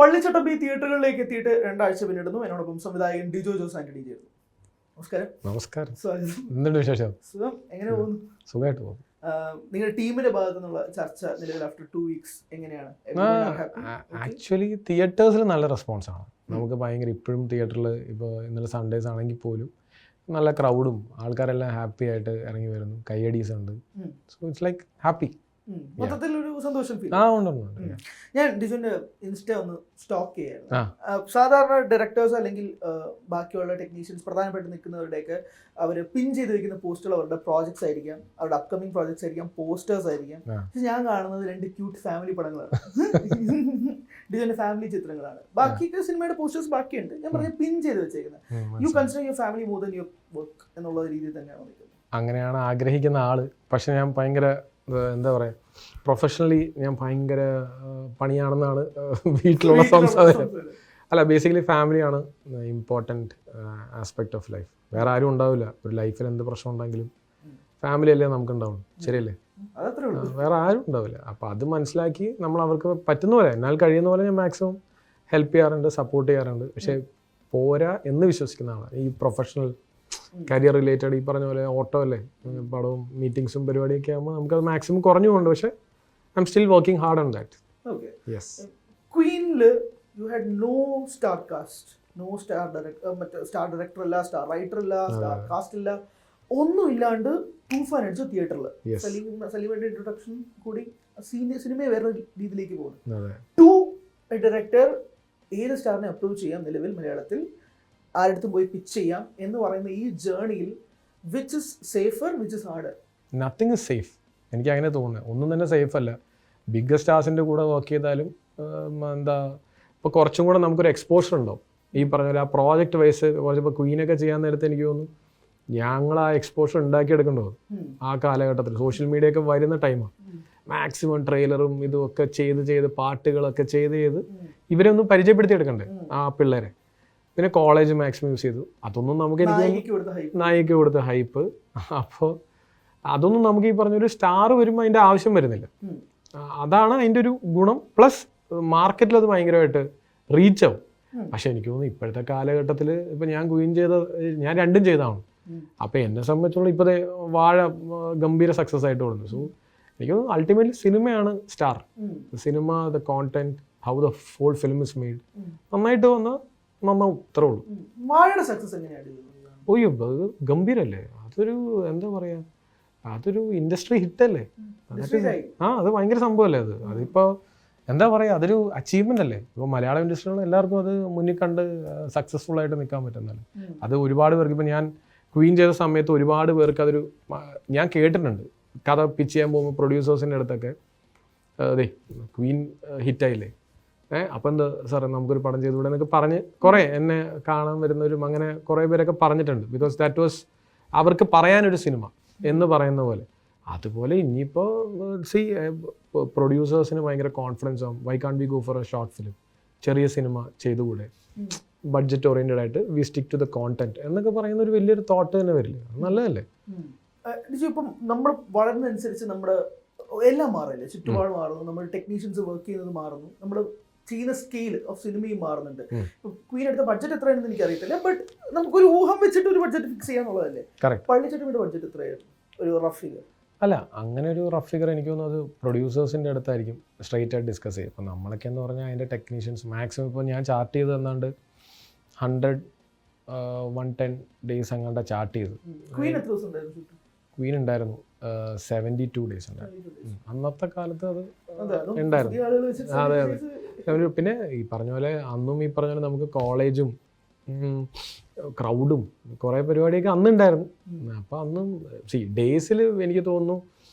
പള്ളിച്ചട്ടമ്പി തിയേറ്ററുകളിലേക്ക് എത്തിയിട്ട് 2 ആഴ്ച പിന്നിടുന്നു. എന്നോടൊപ്പം സംവിധായകൻ ഡിജോ ജോസ് ആന്റണി ചേരുന്നു. നമസ്കാരം. നമസ്കാരം. സ്വാഗതം. എന്തുണ്ട് വിശേഷം? സുഖം. എങ്ങനെ പോകുന്നു? സുഖമായിട്ട് പോകും. നിങ്ങളുടെ ടീമിന്റെ ഭാഗത്തു നിന്നുള്ള ചർച്ച നിലവിൽ ആഫ്റ്റർ 2 വീക്സ് എങ്ങനെയാണ്? ആക്ച്വലി തിയേറ്റേഴ്സിൽ നല്ല റെസ്പോൺസ് ആണ്. നമുക്ക് ഭയങ്കര ഇപ്പോഴും തിയേറ്ററിൽ ഇപ്പോൾ ഇന്നലെ സൺഡേസ് ആണെങ്കിൽ പോലും നല്ല ക്രൗഡും ആൾക്കാരെല്ലാം ഹാപ്പി ആയിട്ട് ഇറങ്ങി വരുന്നു. കൈയടീസ് ഉണ്ട്. So it's like happy. മൊത്തത്തിൽ ഒരു സന്തോഷം ഫീൽ. ഞാൻ ഡിജോന്റെ ഇൻസ്റ്റ ഒന്ന് സ്റ്റോക്ക് ചെയ്യായിരുന്നു. സാധാരണ ഡയറക്ടേഴ്സ് അല്ലെങ്കിൽ ബാക്കിയുള്ള ടെക്നീഷ്യൻസ് പ്രധാനപ്പെട്ട് നിൽക്കുന്നവരുടെയൊക്കെ അവർ പിൻ ചെയ്ത് വെക്കുന്ന പോസ്റ്റുകൾ അവരുടെ പ്രോജക്ട്സ് ആയിരിക്കാം, അവരുടെ അപ്കമിങ് പ്രോജക്ട്സ് ആയിരിക്കാം, പോസ്റ്റേഴ്സ് ആയിരിക്കാം. പക്ഷെ ഞാൻ കാണുന്നത് 2 ക്യൂട്ട് ഫാമിലി പടങ്ങളാണ്. ഡിജോന്റെ ഫാമിലി ചിത്രങ്ങളാണ്. ബാക്കിയൊക്കെ സിനിമയുടെ പോസ്റ്റേഴ്സ് ബാക്കിയുണ്ട്. ഞാൻ പറഞ്ഞ പിൻ ചെയ്ത് വെച്ചേക്കുന്നത്. U consider your family more than your work എന്നുള്ള രീതിയിൽ തന്നെയാണ് നിൽക്കുന്നത്. അങ്ങനെയാണ് ആഗ്രഹിക്കുന്ന ആള്. പക്ഷെ ഞാൻ ഭയങ്കര എന്താ പറയുക, പ്രൊഫഷണലി ഞാൻ ഭയങ്കര പണിയാണെന്നാണ് വീട്ടിലുള്ള സംസാരം. അല്ല, ബേസിക്കലി ഫാമിലിയാണ് ഇമ്പോർട്ടൻറ്റ് ആസ്പെക്ട് ഓഫ് ലൈഫ്. വേറെ ആരും ഉണ്ടാവില്ല. ഒരു ലൈഫിൽ എന്ത് പ്രശ്നം ഉണ്ടെങ്കിലും ഫാമിലി അല്ലേ നമുക്ക് ഉണ്ടാവും. ശരിയല്ലേ? വേറെ ആരും ഉണ്ടാവില്ല. അപ്പോൾ അത് മനസ്സിലാക്കി നമ്മൾ അവർക്ക് പറ്റുന്ന പോലെ, എന്നാൽ കഴിയുന്ന പോലെ ഞാൻ മാക്സിമം ഹെൽപ്പ് ചെയ്യാറുണ്ട്, സപ്പോർട്ട് ചെയ്യാറുണ്ട്. പക്ഷേ പോരാ എന്ന് വിശ്വസിക്കുന്ന ആളാണ്. ഈ പ്രൊഫഷണൽ കരിയർ റിലേറ്റഡ് ഈ പറഞ്ഞ പോലെ ഓട്ടോ അല്ലേ, പടവും മീറ്റിംഗ്സും പരിപാടിയൊക്കെ ആകുമ്പോൾ നമുക്കത് മാക്സിമം കുറഞ്ഞു പോകുന്നുണ്ട്. പക്ഷേ I am still working hard on that. Yes. ക്വീനില് you had no star cast, no star director ഇല്ല, സ്റ്റാർ റൈറ്റർ ഇല്ല, സ്റ്റാർ കാസ്റ്റ് ഇല്ല, ഒന്നും ഇല്ലാണ്ട് തൂഫാൻ അടിച്ചു തിയേറ്ററിൽ. സലീമിന്റെ ഇൻട്രൊഡക്ഷൻ കൂടി സിനിമയെ വേറെ രീതിയിലേക്ക് പോകുന്നു. ടു ഡയറക്ടർ ഏത് സ്റ്റാറിനെ അപ്രോച്ച് ചെയ്യാം നിലവിൽ മലയാളത്തിൽ, ആരടുത്തും പോയി പിച്ച് ചെയ്യാം എന്ന് പറയുന്ന ഈ ജേർണിയിൽ which is safer, which is harder? Nothing is safe. എനിക്ക് അങ്ങനെ തോന്നുന്നത്. ഒന്നും തന്നെ സേഫ് അല്ല. ബിഗ്ഗസ്റ്റ് സ്റ്റാർസിൻ്റെ കൂടെ വർക്ക് ചെയ്താലും എന്താ ഇപ്പോൾ കുറച്ചും കൂടെ നമുക്കൊരു എക്സ്പോഷർ ഉണ്ടാവും. ഈ പറഞ്ഞ പോലെ ആ പ്രോജക്റ്റ് വൈസ് കുറച്ചിപ്പോൾ ക്വീനൊക്കെ ചെയ്യാൻ നേരത്തെ എനിക്ക് തോന്നുന്നു ഞങ്ങൾ ആ എക്സ്പോഷർ ഉണ്ടാക്കിയെടുക്കേണ്ടത് ആ കാലഘട്ടത്തിൽ. സോഷ്യൽ മീഡിയ ഒക്കെ വരുന്ന ടൈമാണ്. മാക്സിമം ട്രെയിലറും ഇതും ഒക്കെ ചെയ്ത് പാട്ടുകളൊക്കെ ചെയ്ത് ഇവരെ ഒന്ന് പരിചയപ്പെടുത്തിയെടുക്കണ്ടേ ആ പിള്ളേരെ. പിന്നെ കോളേജ് മാക്സിമം യൂസ് ചെയ്തു. അതൊന്നും നമുക്ക് നായിക കൊടുത്ത ഹൈപ്പ്. അപ്പോൾ അതൊന്നും നമുക്ക് ഈ പറഞ്ഞൊരു സ്റ്റാർ വരുമ്പോൾ അതിൻ്റെ ആവശ്യം വരുന്നില്ല. അതാണ് അതിൻ്റെ ഒരു ഗുണം. പ്ലസ് മാർക്കറ്റിൽ അത് ഭയങ്കരമായിട്ട് റീച്ച് ആവും. പക്ഷെ എനിക്ക് തോന്നുന്നു ഇപ്പോഴത്തെ കാലഘട്ടത്തിൽ ഇപ്പം ഞാൻ ക്വീൻ ഞാൻ രണ്ടും ചെയ്തതാണ്. അപ്പം എന്നെ സംബന്ധിച്ചുള്ള ഇപ്പോഴത്തെ വാഴ ഗംഭീര സക്സസ് ആയിട്ട് കൊടുക്കുന്നു. സോ എനിക്ക് തോന്നുന്നു അൾട്ടിമേറ്റ്ലി സിനിമയാണ് സ്റ്റാർ. സിനിമ, the content, how the whole film is made നന്നായിട്ട് വന്നാൽ നന്നാവും. ഇത്രേ ഉള്ളൂ. ഓയ്യോ, അത് ഗംഭീരല്ലേ. അതൊരു എന്താ പറയാ, അതൊരു ഇൻഡസ്ട്രി ഹിറ്റല്ലേ. അത് ഭയങ്കര സംഭവമല്ലേ. അതിപ്പോൾ എന്താ പറയുക, അതൊരു അച്ചീവ്മെന്റ് അല്ലേ. ഇപ്പോൾ മലയാളം ഇൻഡസ്ട്രികൾ എല്ലാവർക്കും അത് മുന്നിൽ കണ്ട് സക്സസ്ഫുൾ ആയിട്ട് നിൽക്കാൻ പറ്റുന്നല്ലേ. അത് ഒരുപാട് പേർക്ക് ഇപ്പം ഞാൻ ക്വീൻ ചെയ്ത സമയത്ത് ഒരുപാട് പേർക്ക് അതൊരു ഞാൻ കേട്ടിട്ടുണ്ട്. കഥ പിച്ച് ചെയ്യാൻ പോകുമ്പോൾ പ്രൊഡ്യൂസേഴ്സിൻ്റെ അടുത്തൊക്കെ അതെ ക്വീൻ ഹിറ്റായില്ലേ, അപ്പം എന്താ സാറേ നമുക്കൊരു പടം ചെയ്തുകൂടെ എന്നൊക്കെ പറഞ്ഞ് കുറേ എന്നെ കാണാൻ വരുന്നവരും അങ്ങനെ കുറേ പേരൊക്കെ പറഞ്ഞിട്ടുണ്ട്. ബിക്കോസ് ദാറ്റ് വാസ് അവർക്ക് പറയാനൊരു സിനിമ എന്ന് പറയുന്ന പോലെ. അതുപോലെ ഇനിയിപ്പോൾ പ്രൊഡ്യൂസേഴ്സിന് ഭയങ്കര കോൺഫിഡൻസ് ആവും. Why can't we go for a short film, ചെറിയ സിനിമ ചെയ്തുകൂടെ, ബഡ്ജറ്റ് ഓറിയൻറ്റഡ് ആയിട്ട് we stick to the content എന്നൊക്കെ പറയുന്ന ഒരു വലിയൊരു തോട്ട് തന്നെ വരില്ലേ. അത് നല്ലതല്ലേ. ഇപ്പം നമ്മൾ വളരുന്നതനുസരിച്ച് നമ്മുടെ എല്ലാം മാറില്ലേ, ചുറ്റുപാട് മാറുന്നു, നമ്മൾ ടെക്നീഷ്യൻസ് വർക്ക് ചെയ്യുന്നത് മാറുന്നു, നമ്മൾ ചെയ്യുന്ന സ്കെയിൽ ഓഫ് സിനിമയും മാറുന്നുണ്ട്. ക്വീൻ എടുത്ത ബഡ്ജറ്റ് എത്രയാണെന്ന് എനിക്ക് അറിയത്തില്ല, ബട്ട് നമുക്കൊരു ഊഹം വെച്ചിട്ട് ഒരു ബഡ്ജറ്റ് ഫിക്സ് ചെയ്യാന്നുള്ളതല്ലേ. പള്ളിച്ചട്ടമ്പിയുടെ ബഡ്ജറ്റ് എത്രയായിരുന്നു, ഒരു റഫ് ഫിഗർ? അല്ല, അങ്ങനെ ഒരു റഫ് ഫിഗർ എനിക്ക് തോന്നുന്നു അത് പ്രൊഡ്യൂസേഴ്സിൻ്റെ അടുത്തായിരിക്കും സ്ട്രൈറ്റ് ആയിട്ട് ഡിസ്കസ് ചെയ്യും. ഇപ്പം നമ്മളൊക്കെ എന്ന് പറഞ്ഞാൽ അതിൻ്റെ ടെക്നീഷ്യൻസ് മാക്സിമം ഇപ്പോൾ ഞാൻ ചാർട്ട് ചെയ്ത് തന്നാണ്ട് 110 ഡേയ്സ് അങ്ങാണ്ട് ചാർട്ട് ചെയ്തു. ക്വീൻ ഉണ്ടായിരുന്നു 72 ഡേയ്സ് ഉണ്ടായിരുന്നു. അന്നത്തെ കാലത്ത് അത് ഉണ്ടായിരുന്നു. അതെ. പിന്നെ ഈ പറഞ്ഞ പോലെ അന്നും ഈ പറഞ്ഞ പോലെ നമുക്ക് കോളേജും ക്രൗഡും കുറേ പരിപാടിയൊക്കെ അന്നുണ്ടായിരുന്നു. അപ്പോൾ അന്നും ഡേയ്സിൽ എനിക്ക് തോന്നുന്നു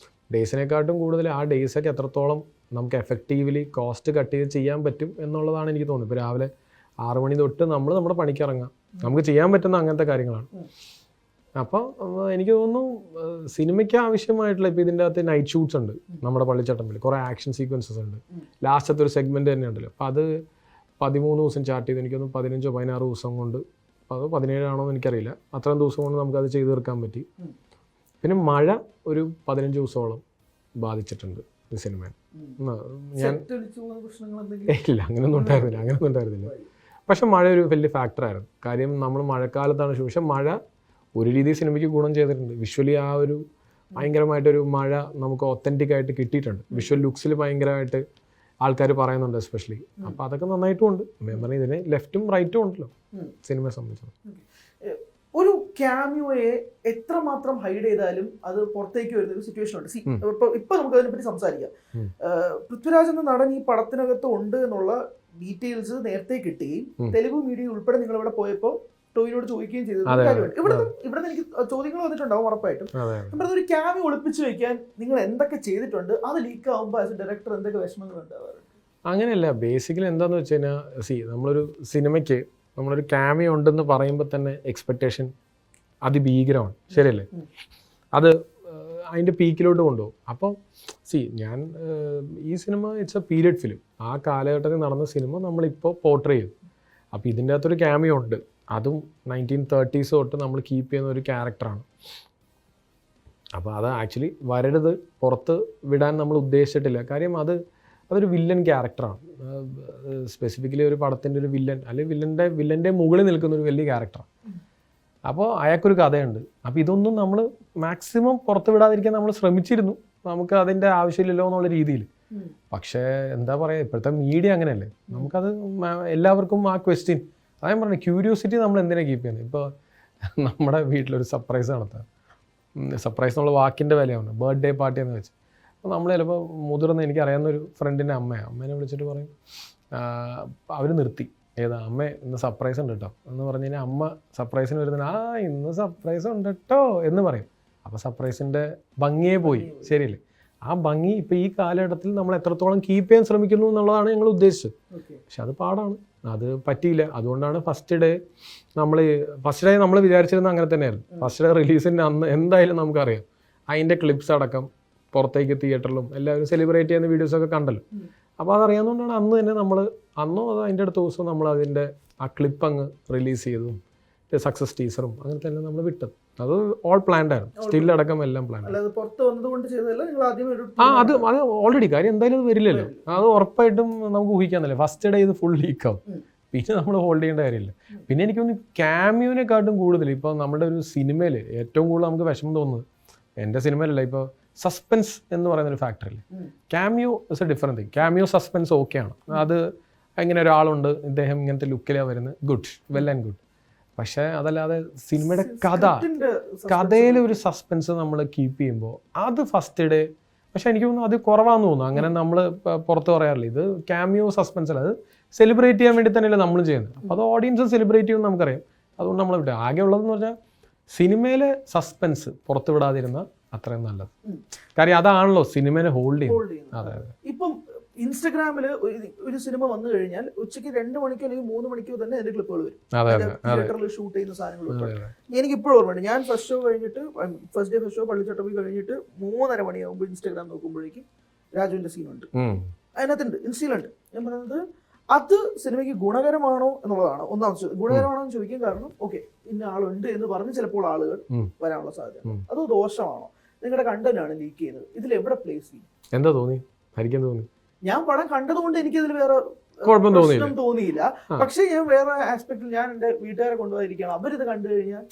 ഡേയ്സിനെക്കാട്ടും കൂടുതൽ ആ ഡേയ്സൊക്കെ എത്രത്തോളം നമുക്ക് എഫക്റ്റീവ്ലി കോസ്റ്റ് കട്ട് ചെയ്ത് ചെയ്യാൻ പറ്റും എന്നുള്ളതാണ് എനിക്ക് തോന്നുന്നത്. ഇപ്പോൾ രാവിലെ 6 മണി തൊട്ട് നമ്മൾ നമ്മുടെ പണിക്ക് ഇറങ്ങാം, നമുക്ക് ചെയ്യാൻ പറ്റുന്ന അങ്ങനത്തെ കാര്യങ്ങളാണ്. അപ്പോൾ എനിക്ക് തോന്നുന്നു സിനിമയ്ക്ക് ആവശ്യമായിട്ടുള്ള ഇപ്പോൾ ഇതിൻ്റെ അകത്ത് നൈറ്റ് ഷൂട്ട്സ് ഉണ്ട് നമ്മുടെ പള്ളിച്ചട്ടമ്പിൽ, കുറേ ആക്ഷൻ സീക്വൻസസ് ഉണ്ട്, ലാസ്റ്റത്തെ ഒരു സെഗ്മെൻറ്റ് തന്നെ ഉണ്ടല്ലോ. അപ്പോൾ അത് 13 ദിവസം ചാർട്ട് ചെയ്ത് എനിക്കൊന്ന് 15-16 ദിവസം കൊണ്ട്, അത് 17 ആണോ എന്ന് എനിക്കറിയില്ല, അത്രയും ദിവസം കൊണ്ട് നമുക്കത് ചെയ്ത് തീർക്കാൻ പറ്റി. പിന്നെ മഴ ഒരു 15 ദിവസത്തോളം ബാധിച്ചിട്ടുണ്ട് ഒരു സിനിമ. ഞാൻ ഇല്ല, അങ്ങനെയൊന്നും ഉണ്ടായിരുന്നില്ല. പക്ഷെ മഴ ഒരു വലിയ ഫാക്ടറായിരുന്നു. കാര്യം നമ്മൾ മഴക്കാലത്താണ് ഷൂട്ട്. പക്ഷെ മഴ ഒരു രീതിയിൽ സിനിമയ്ക്ക് ഗുണം ചെയ്തിട്ടുണ്ട്. വിഷ്വലി ആ ഒരു ഭയങ്കരമായിട്ടൊരു മഴ നമുക്ക് ഒത്തൻറ്റിക് ആയിട്ട് കിട്ടിയിട്ടുണ്ട്. വിഷ്വൽ ലുക്സിൽ ഭയങ്കരമായിട്ട് ആൾക്കാർ പറയുന്നുണ്ട് എസ്പെഷ്യലി. അപ്പോൾ അതൊക്കെ നന്നായിട്ടും ഉണ്ട്. ഞാൻ പറഞ്ഞ ഇതിന് ലെഫ്റ്റും റൈറ്റും ഉണ്ടല്ലോ സിനിമയെ സംബന്ധിച്ചത്. ഒരു ക്യാമിയോയെ എത്രമാത്രം ഹൈഡ് ചെയ്താലും അത് പുറത്തേക്ക് വരുന്ന ഒരു സിറ്റുവേഷൻ ഉണ്ട്. ഇപ്പൊ നമുക്ക് അതിനെപ്പറ്റി സംസാരിക്കാം. പൃഥ്വിരാജ് എന്ന നടൻ ഈ പടത്തിനകത്ത് ഉണ്ട് എന്നുള്ള ഡീറ്റെയിൽസ് നേരത്തെ കിട്ടുകയും തെലുഗു മീഡിയ ഉൾപ്പെടെ നിങ്ങൾ ഇവിടെ പോയപ്പോൾ ടോവിനോട് ചോദിക്കുകയും ചെയ്തത് കാര്യമാണ്. ഇവിടെ എനിക്ക് ചോദ്യങ്ങൾ വന്നിട്ടുണ്ടാവും ഉറപ്പായിട്ടും. ഒരു ക്യാമിയോ ഒളിപ്പിച്ച് വെക്കാൻ നിങ്ങൾ എന്തൊക്കെ ചെയ്തിട്ടുണ്ട്? അത് ലീക്ക് ആകുമ്പോൾ ആസ് എ ഡയറക്ടർ എന്തൊക്കെ വിഷമങ്ങൾ ഉണ്ടാവാറുണ്ട്? അങ്ങനെയല്ല, ബേസിക്കലി എന്താണെന്ന് വെച്ച് കഴിഞ്ഞാൽ നമ്മളൊരു സിനിമയ്ക്ക് നമ്മളൊരു ക്യാമിയോ ഉണ്ടെന്ന് പറയുമ്പോൾ തന്നെ എക്സ്പെക്റ്റേഷൻ അതിഭീകരമാണ്, ശരിയല്ലേ? അത് അതിൻ്റെ പീക്കിലോട്ട് കൊണ്ടുപോകും. അപ്പോൾ ഞാൻ ഈ cinema it's A period film. ആ കാലഘട്ടത്തിൽ നടന്ന സിനിമ നമ്മളിപ്പോൾ പോർട്രേ ചെയ്തു. അപ്പോൾ ഇതിൻ്റെ അകത്തൊരു ക്യാമിയോ ഉണ്ട്. അതും 1930s തൊട്ട് നമ്മൾ കീപ്പ് ചെയ്യുന്ന ഒരു ക്യാരക്ടറാണ്. അപ്പോൾ അത് ആക്ച്വലി വരരുത്, പുറത്ത് വിടാൻ നമ്മൾ ഉദ്ദേശിച്ചിട്ടില്ല. കാര്യം അതൊരു വില്ലൻ ക്യാരക്ടറാണ്. സ്പെസിഫിക്കലി ഒരു പടത്തിൻ്റെ ഒരു വില്ലൻ അല്ലെങ്കിൽ വില്ലൻ്റെ മുകളിൽ നിൽക്കുന്ന ഒരു വലിയ ക്യാരക്ടറാണ്. അപ്പോൾ അയാൾക്കൊരു കഥയുണ്ട്. അപ്പോൾ ഇതൊന്നും നമ്മൾ മാക്സിമം പുറത്ത് വിടാതിരിക്കാൻ നമ്മൾ ശ്രമിച്ചിരുന്നു. നമുക്ക് അതിൻ്റെ ആവശ്യമില്ലല്ലോ എന്നുള്ള രീതിയിൽ. പക്ഷേ എന്താ പറയുക, ഇപ്പോഴത്തെ മീഡിയ അങ്ങനെയല്ലേ, നമുക്കത് എല്ലാവർക്കും ആ ക്വസ്റ്റ്യൻ, അതായത് പറഞ്ഞു ക്യൂരിയോസിറ്റി നമ്മൾ എന്തിനാണ് കീപ്പ് ചെയ്യുന്നത്. ഇപ്പോൾ നമ്മുടെ വീട്ടിലൊരു സർപ്രൈസ് നടത്താം. സർപ്രൈസ് എന്നുള്ള വാക്കിൻ്റെ വിലയാണ്. ബർത്ത്ഡേ പാർട്ടി എന്ന് വെച്ച് അപ്പോൾ നമ്മൾ ചിലപ്പോൾ മുതിർന്ന എനിക്കറിയാവുന്നൊരു ഫ്രണ്ടിൻ്റെ അമ്മേനെ വിളിച്ചിട്ട് പറയും, അവർ നിർത്തി അമ്മ ഇന്ന് സർപ്രൈസ് ഉണ്ട് കേട്ടോ എന്ന് പറഞ്ഞു കഴിഞ്ഞാൽ അമ്മ സർപ്രൈസിന് വരുന്ന ഇന്ന് സർപ്രൈസ് ഉണ്ട് കേട്ടോ എന്ന് പറയും. അപ്പോൾ സർപ്രൈസിൻ്റെ ഭംഗിയെ പോയി, ശരിയല്ലേ? ആ ഭംഗി ഇപ്പോൾ ഈ കാലഘട്ടത്തിൽ നമ്മൾ എത്രത്തോളം കീപ്പ് ചെയ്യാൻ ശ്രമിക്കുന്നു എന്നുള്ളതാണ് ഞങ്ങൾ ഉദ്ദേശിച്ചത്. പക്ഷെ അത് പാടാണ്, അത് പറ്റിയില്ല. അതുകൊണ്ടാണ് ഫസ്റ്റ് ഡേ നമ്മൾ വിചാരിച്ചിരുന്നത് അങ്ങനെ തന്നെയായിരുന്നു. ഫസ്റ്റ് ഡേ റിലീസിൻ്റെ അന്ന് എന്തായാലും നമുക്കറിയാം അതിൻ്റെ ക്ലിപ്സ് അടക്കം പുറത്തേക്ക് തിയേറ്ററിലും എല്ലാവരും സെലിബ്രേറ്റ് ചെയ്യുന്ന വീഡിയോസൊക്കെ കണ്ടല്ലോ. അപ്പോൾ അതറിയാവുന്നതുകൊണ്ടാണ് അന്ന് തന്നെ അന്നോ അത് അതിൻ്റെ അടുത്ത ദിവസം നമ്മൾ അതിൻ്റെ ആ ക്ലിപ്പ് അങ്ങ് റിലീസ് ചെയ്തതും സക്സസ് ടീസറും അങ്ങനെ തന്നെ നമ്മൾ വിട്ടത്. അത് ഓൾ പ്ലാൻഡ് ആയിരുന്നു, സ്റ്റിൽ അടക്കം എല്ലാം പ്ലാൻഡ്. അത് ഓൾറെഡി കാര്യം എന്തായാലും അത് വരില്ലല്ലോ, അത് ഉറപ്പായിട്ടും നമുക്ക് ഊഹിക്കാന്നല്ലേ. ഫസ്റ്റ് ഡേ ഇത് ഫുൾ ലീക്കാവും, പിന്നെ നമ്മൾ ഹോൾഡ് ചെയ്യേണ്ട കാര്യമില്ല. പിന്നെ എനിക്ക് തോന്നുന്നു ക്യാമിയോനെക്കാട്ടും കൂടുതൽ ഇപ്പോൾ നമ്മുടെ ഒരു സിനിമയിൽ ഏറ്റവും കൂടുതൽ നമുക്ക് വിഷമം തോന്നുന്നത് എൻ്റെ സിനിമയിലല്ല, ഇപ്പോൾ സസ്പെൻസ് എന്ന് പറയുന്നൊരു ഫാക്ടറില്ലേ. Cameo is a different thing. Cameo suspense ഓക്കെയാണ്, അത് ഇങ്ങനെ ഒരാളുണ്ട് ഇദ്ദേഹം ഇങ്ങനത്തെ ലുക്കിലാണ് വരുന്നത്, ഗുഡ്, വെൽ ആൻഡ് ഗുഡ്. പക്ഷേ അതല്ലാതെ സിനിമയുടെ കഥയിൽ ഒരു സസ്പെൻസ് നമ്മൾ കീപ്പ് ചെയ്യുമ്പോൾ അത് ഫസ്റ്റ് ഡേ, പക്ഷെ എനിക്ക് തോന്നുന്നു അത് കുറവാന്ന് തോന്നുന്നു. അങ്ങനെ നമ്മൾ പുറത്ത് പറയാറില്ല. ഇത് ക്യാമിയോ സസ്പെൻസ് അല്ല, അത് സെലിബ്രേറ്റ് ചെയ്യാൻ വേണ്ടി തന്നെയല്ലേ നമ്മൾ ചെയ്യുന്നത്. അപ്പോൾ അത് ഓഡിയൻസ് സെലിബ്രേറ്റ് ചെയ്യുമെന്ന് നമുക്കറിയാം. അതുകൊണ്ട് നമ്മൾ വിട്ടു. ആകെ ഉള്ളതെന്ന് പറഞ്ഞാൽ സിനിമയിലെ സസ്പെൻസ് പുറത്ത് വിടാതിരുന്ന അത്രയും നല്ലത്. കാര്യം അതാണല്ലോ സിനിമയെ ഹോൾഡ് ചെയ്യുന്നത്. അതെ അതെ. ഇപ്പം ഇൻസ്റ്റഗ്രാമിൽ ഒരു സിനിമ വന്നു കഴിഞ്ഞാൽ ഉച്ചയ്ക്ക് 2 മണിക്കോ അല്ലെങ്കിൽ 3 മണിക്കോ തന്നെ അതിന്റെ ക്ലിപ്പുകൾ വരും. തിയേറ്ററിൽ ഷൂട്ട് ചെയ്യുന്ന സാധനങ്ങൾ. എനിക്ക് ഇപ്പോഴും ഓർമ്മയുണ്ട്, ഞാൻ ഫസ്റ്റ് ഡേ ഫസ്റ്റ് ഷോ പള്ളിച്ചട്ടപ്പിൽ കഴിഞ്ഞിട്ട് 3:30 മണിയാകുമ്പോൾ ഇൻസ്റ്റാഗ്രാം നോക്കുമ്പോഴേക്കും രാജുവിന്റെ സീനുണ്ട്, അതിനകത്തുണ്ട്, ഇൻസ്റ്റയിലുണ്ട്. ഞാൻ പറയുന്നത് അത് സിനിമയ്ക്ക് ഗുണകരമാണോ എന്നുള്ളതാണ് ഒന്നാമത്. ഗുണകരമാണോ എന്ന് ചോദിക്കാൻ കാരണം ഓക്കെ ഇന്ന ആളുണ്ട് എന്ന് പറഞ്ഞ് ചിലപ്പോൾ ആളുകൾ വരാനുള്ള സാധ്യത. അത് ദോഷമാണോ? നിങ്ങളുടെ കണ്ടന്റ് ആണ് ലീക്ക് ചെയ്യുന്നത്, ഇതിൽ എവിടെ പ്ലേസ് ചെയ്യും? എന്താ തോന്നി? തോന്നി ഞാൻ പടം കണ്ടതുകൊണ്ട് എനിക്കതിൽ വേറെ പ്രശ്നം തോന്നിയില്ല. പക്ഷെ ഞാൻ വേറെ ആസ്പെക്റ്റിൽ ഞാൻ എൻ്റെ വീട്ടുകാരെ കൊണ്ടുപോയിരിക്കണം. അവരിത് കണ്ടു കഴിഞ്ഞാൽ